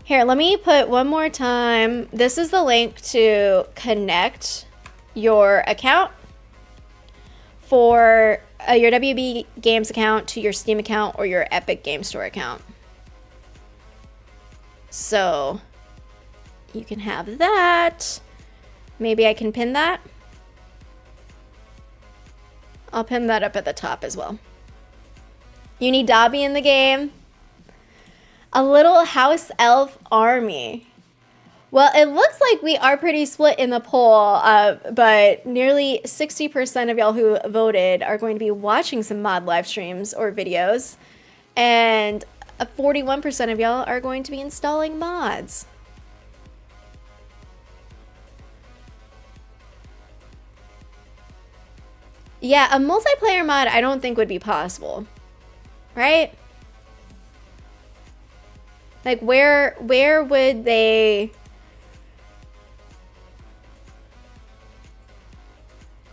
Here, let me put one more time. This is the link to connect your account for your WB Games account to your Steam account or your Epic Game Store account. So you can have that. Maybe I can pin that. I'll pin that up at the top as well. You need Dobby in the game. A little house elf army. Well, it looks like we are pretty split in the poll, but nearly 60% of y'all who voted are going to be watching some mod live streams or videos, and 41% of y'all are going to be installing mods. Yeah, a multiplayer mod I don't think would be possible, right? Like where would they...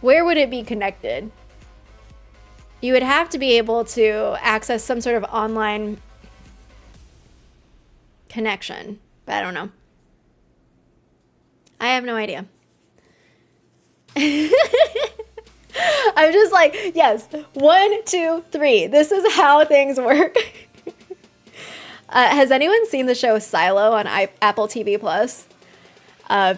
Where would it be connected? You would have to be able to access some sort of online connection, but I don't know. I have no idea. I'm just like, yes, 1, 2, 3. This is how things work. Has anyone seen the show Silo on Apple TV Plus?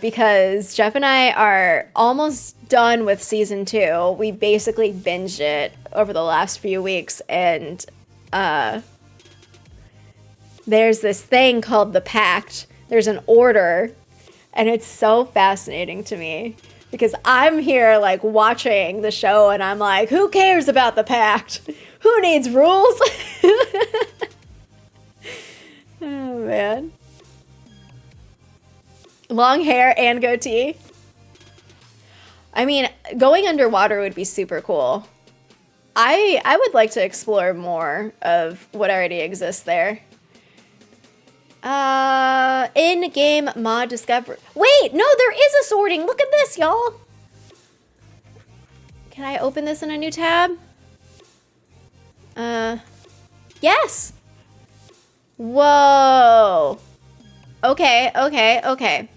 Because Jeff and I are almost done with season 2. We basically binged it over the last few weeks, and there's this thing called the Pact. There's an order, and it's so fascinating to me because I'm here like watching the show, and I'm like, who cares about the Pact? Who needs rules? Oh man. Long hair and goatee. I mean, going underwater would be super cool. I would like to explore more of what already exists there. In-game mod discovery. Wait, no, there is a sorting. Look at this, y'all. Can I open this in a new tab? Yes. Whoa. Okay.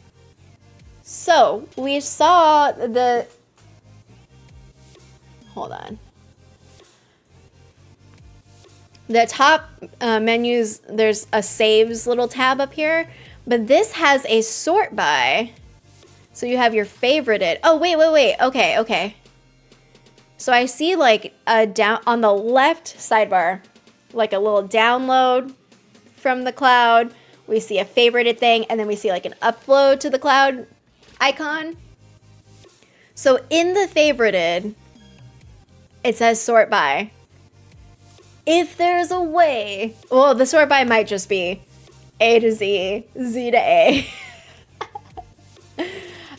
So, we saw the... Hold on. The top menus, there's a saves little tab up here, but this has a sort by. So you have your favorited. Oh, wait. Okay. So I see like a down on the left sidebar, like a little download from the cloud. We see a favorited thing, and then we see like an upload to the cloud icon. So in the favorited, it says sort by. If there's a way. Well, the sort by might just be A to Z, Z to A.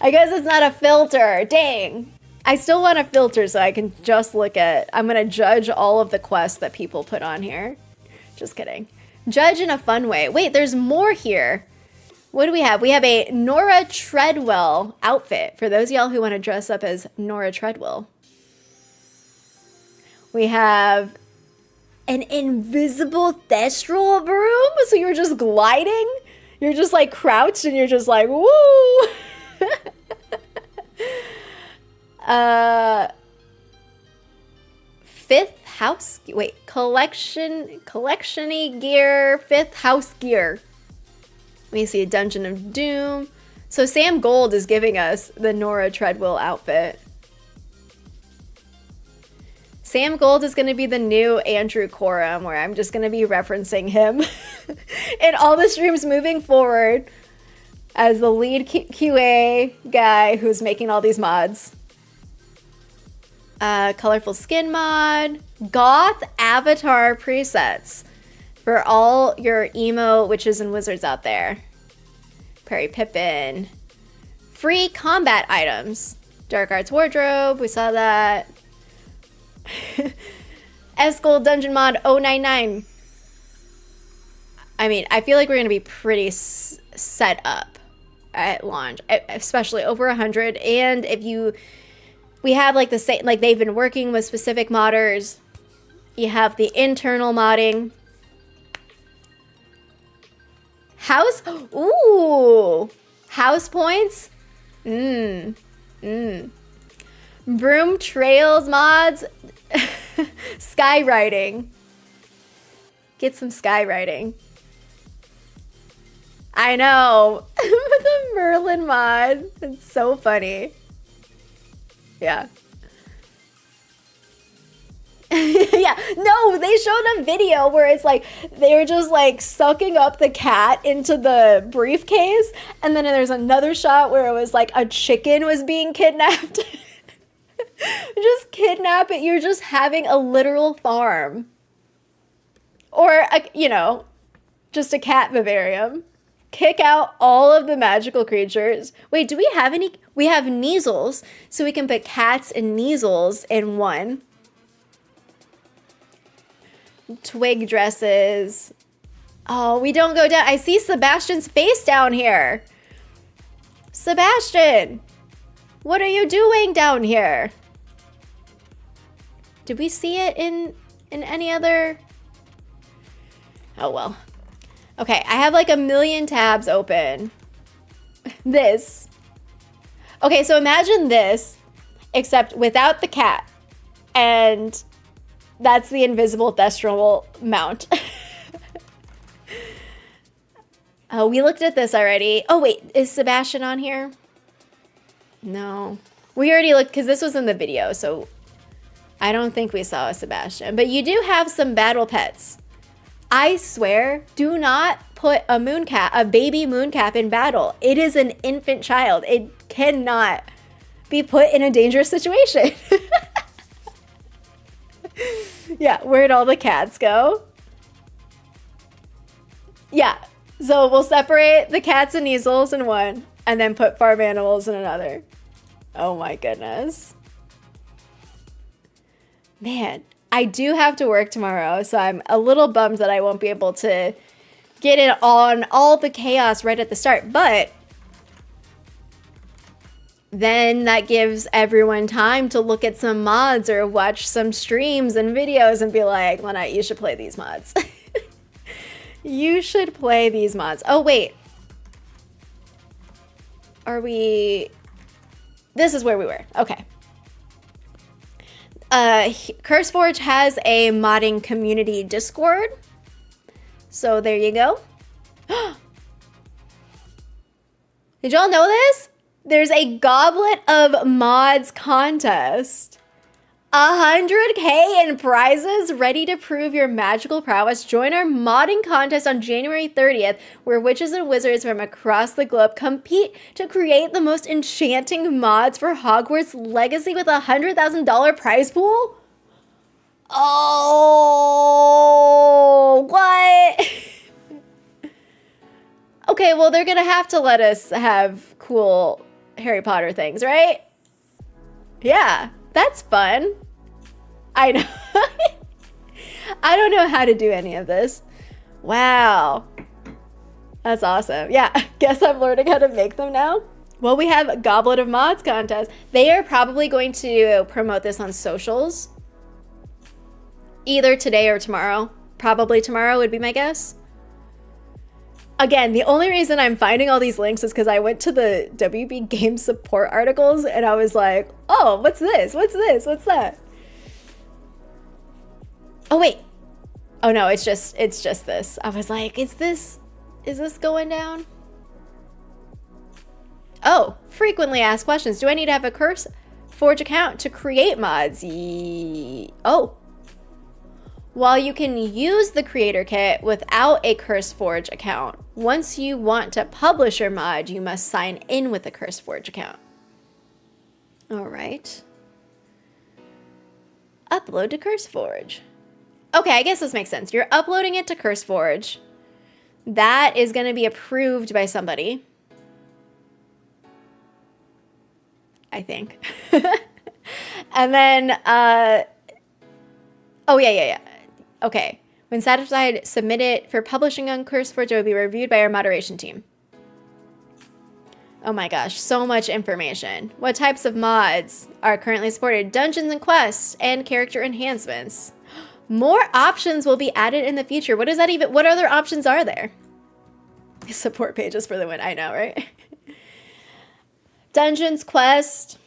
I guess it's not a filter. Dang. I still want a filter so I can just look at... I'm going to judge all of the quests that people put on here. Just kidding. Judge in a fun way. Wait, there's more here. What do we have? We have a Nora Treadwell outfit for those of y'all who want to dress up as Nora Treadwell. We have an invisible thestral broom. So you're just gliding. You're just like crouched and you're just like, woo. Fifth house. Wait, collection-y gear. Fifth house gear. We see a Dungeon of Doom. So Sam Gold is giving us the Nora Treadwell outfit. Sam Gold is going to be the new Andrew Coram, where I'm just going to be referencing him in all the streams moving forward as the lead QA guy who's making all these mods. Colorful skin mod. Goth avatar presets for all your emo witches and wizards out there. Perry Pippin. Free combat items. Dark Arts Wardrobe, we saw that. Escol Dungeon Mod 099. I mean, I feel like we're going to be pretty set up at launch, especially over 100. And if we have like the same, like they've been working with specific modders. You have the internal modding. House, ooh, house points. Broom trails mods. Skywriting. Get some skywriting. I know. The Merlin mod. It's so funny. Yeah. Yeah, no, they showed a video where it's like they were just like sucking up the cat into the briefcase, and then there's another shot where it was like a chicken was being kidnapped. Just kidnap it. You're just having a literal farm, or just a cat vivarium. Kick out all of the magical creatures. Wait, do we have any? We have Neasels, so we can put cats and Neasels in one. Twig dresses. Oh, we don't go down. I see Sebastian's face down here. Sebastian, what are you doing down here? Did we see it in any other? Oh, well. Okay, I have like a million tabs open. This. Okay, so imagine this, except without the cat. And that's the invisible thestral mount. Oh, we looked at this already. Oh, wait, is Sebastian on here? No. We already looked, because this was in the video, so I don't think we saw a Sebastian. But you do have some battle pets. I swear, do not put a baby mooncap in battle. It is an infant child. It cannot be put in a dangerous situation. Yeah, where'd all the cats go? Yeah, so we'll separate the cats and Neasels in one, and then put farm animals in another. Oh my goodness. Man, I do have to work tomorrow, so I'm a little bummed that I won't be able to get in on all the chaos right at the start, but then that gives everyone time to look at some mods or watch some streams and videos and be like, Lynette, you should play these mods. You should play these mods. Oh, wait. Are we... This is where we were. Okay. CurseForge has a modding community Discord. So there you go. Did y'all know this? There's a Goblet of Mods contest. 100K in prizes ready to prove your magical prowess. Join our modding contest on January 30th, where witches and wizards from across the globe compete to create the most enchanting mods for Hogwarts Legacy with a $100,000 prize pool. Oh, what? Okay, well, they're gonna have to let us have cool Harry Potter things, right? Yeah, that's fun. I know. I don't know how to do any of this. Wow. That's awesome. Yeah, guess I'm learning how to make them now. Well, we have a Goblet of Mods contest. They are probably going to promote this on socials. Either today or tomorrow. Probably tomorrow would be my guess. Again, the only reason I'm finding all these links is because I went to the WB Game support articles and I was like, oh, what's this? What's this? What's that? Oh, wait. Oh, no, it's just this. I was like, is this going down? Oh, frequently asked questions. Do I need to have a CurseForge account to create mods? Oh. While you can use the creator kit without a CurseForge account, once you want to publish your mod, you must sign in with a CurseForge account. All right. Upload to CurseForge. Okay, I guess this makes sense. You're uploading it to CurseForge. That is going to be approved by somebody. I think. And then, oh, yeah. Okay. When satisfied, submit it for publishing on CurseForge. It will be reviewed by our moderation team. Oh my gosh, so much information. What types of mods are currently supported? Dungeons and quests and character enhancements. More options will be added in the future. What is that even? What other options are there? Support pages for the win. I know, right? Dungeons, quest,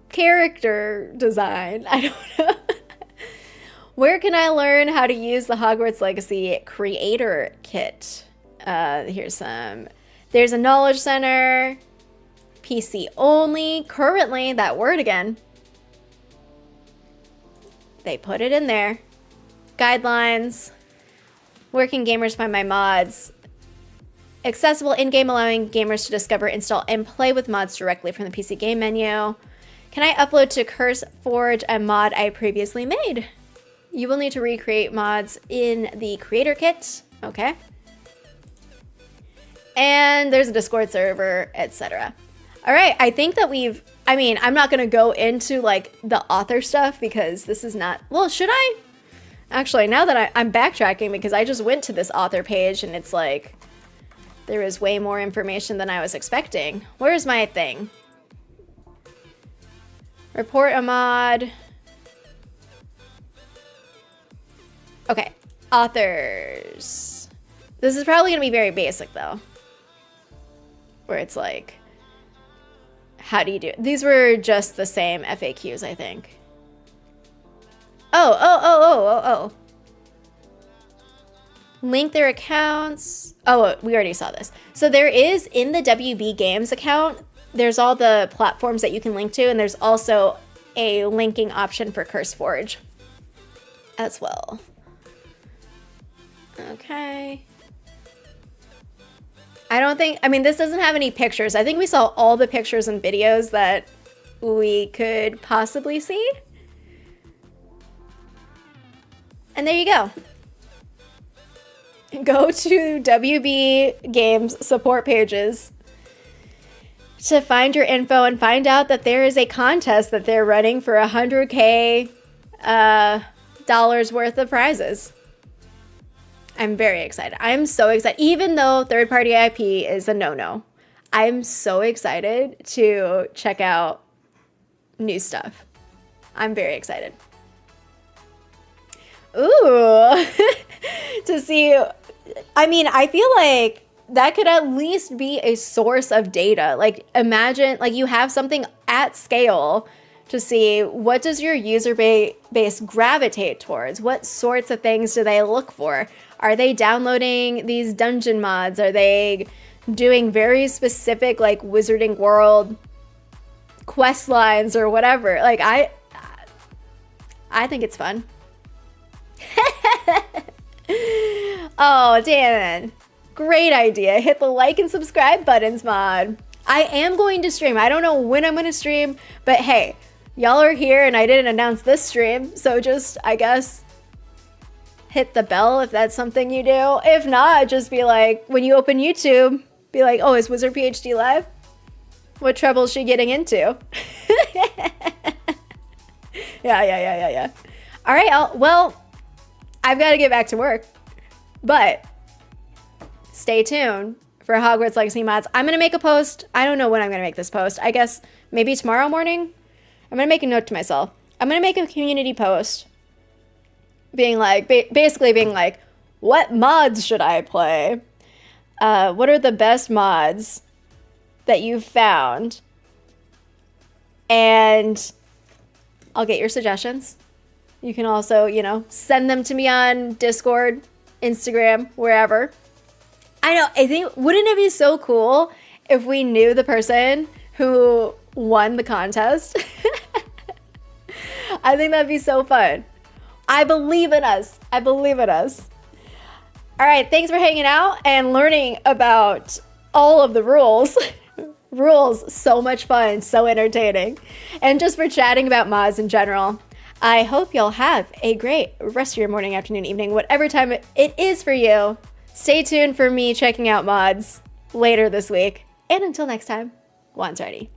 character design. I don't know. Where can I learn how to use the Hogwarts Legacy creator kit? There's a knowledge center, PC only. Currently, that word again. They put it in there. Guidelines. Where can gamers find my mods? Accessible in-game, allowing gamers to discover, install, and play with mods directly from the PC game menu. Can I upload to CurseForge a mod I previously made? You will need to recreate mods in the creator kit. Okay. And there's a Discord server, etc. All right, I think that I'm not going to go into like the author stuff because this is not, well, should I? Actually, now that I'm backtracking because I just went to this author page and it's like, there is way more information than I was expecting. Where's my thing? Report a mod. Okay, authors. This is probably gonna be very basic though. Where it's like, how do you do it? These were just the same FAQs, I think. Oh. Link their accounts. Oh, we already saw this. So there is, in the WB Games account, there's all the platforms that you can link to, and there's also a linking option for CurseForge as well. Okay. This doesn't have any pictures. I think we saw all the pictures and videos that we could possibly see. And there you go. Go to WB Games support pages to find your info and find out that there is a contest that they're running for $100K dollars worth of prizes. I'm very excited. I'm so excited. Even though third-party IP is a no-no, I'm so excited to check out new stuff. I'm very excited. Ooh, to see. I feel like that could at least be a source of data. Like, imagine, like, you have something at scale to see what does your user base gravitate towards? What sorts of things do they look for? Are they downloading these dungeon mods? Are they doing very specific, like, Wizarding World quest lines or whatever? Like, I think it's fun. Oh, Dan. Great idea. Hit the like and subscribe buttons, mod. I am going to stream. I don't know when I'm going to stream, but hey, Y'all are here and I didn't announce this stream, so just, I guess, hit the bell if that's something you do. If not, just be like, when you open YouTube, be like, oh, is WizardPhD live? What trouble is she getting into? Yeah. All right, well, I've got to get back to work, but stay tuned for Hogwarts Legacy mods. I'm going to make a post. I don't know when I'm going to make this post. I guess maybe tomorrow morning. I'm going to make a note to myself. I'm going to make a community post being like, basically being like, what mods should I play? What are the best mods that you've found? And I'll get your suggestions. You can also, send them to me on Discord, Instagram, wherever. I think, wouldn't it be so cool if we knew the person who won the contest? I think that'd be so fun. I believe in us. All right, thanks for hanging out and learning about all of the rules. Rules, so much fun, so entertaining. And just for chatting about mods in general. I hope y'all have a great rest of your morning, afternoon, evening, whatever time it is for you. Stay tuned for me checking out mods later this week. And until next time, Juan's ready.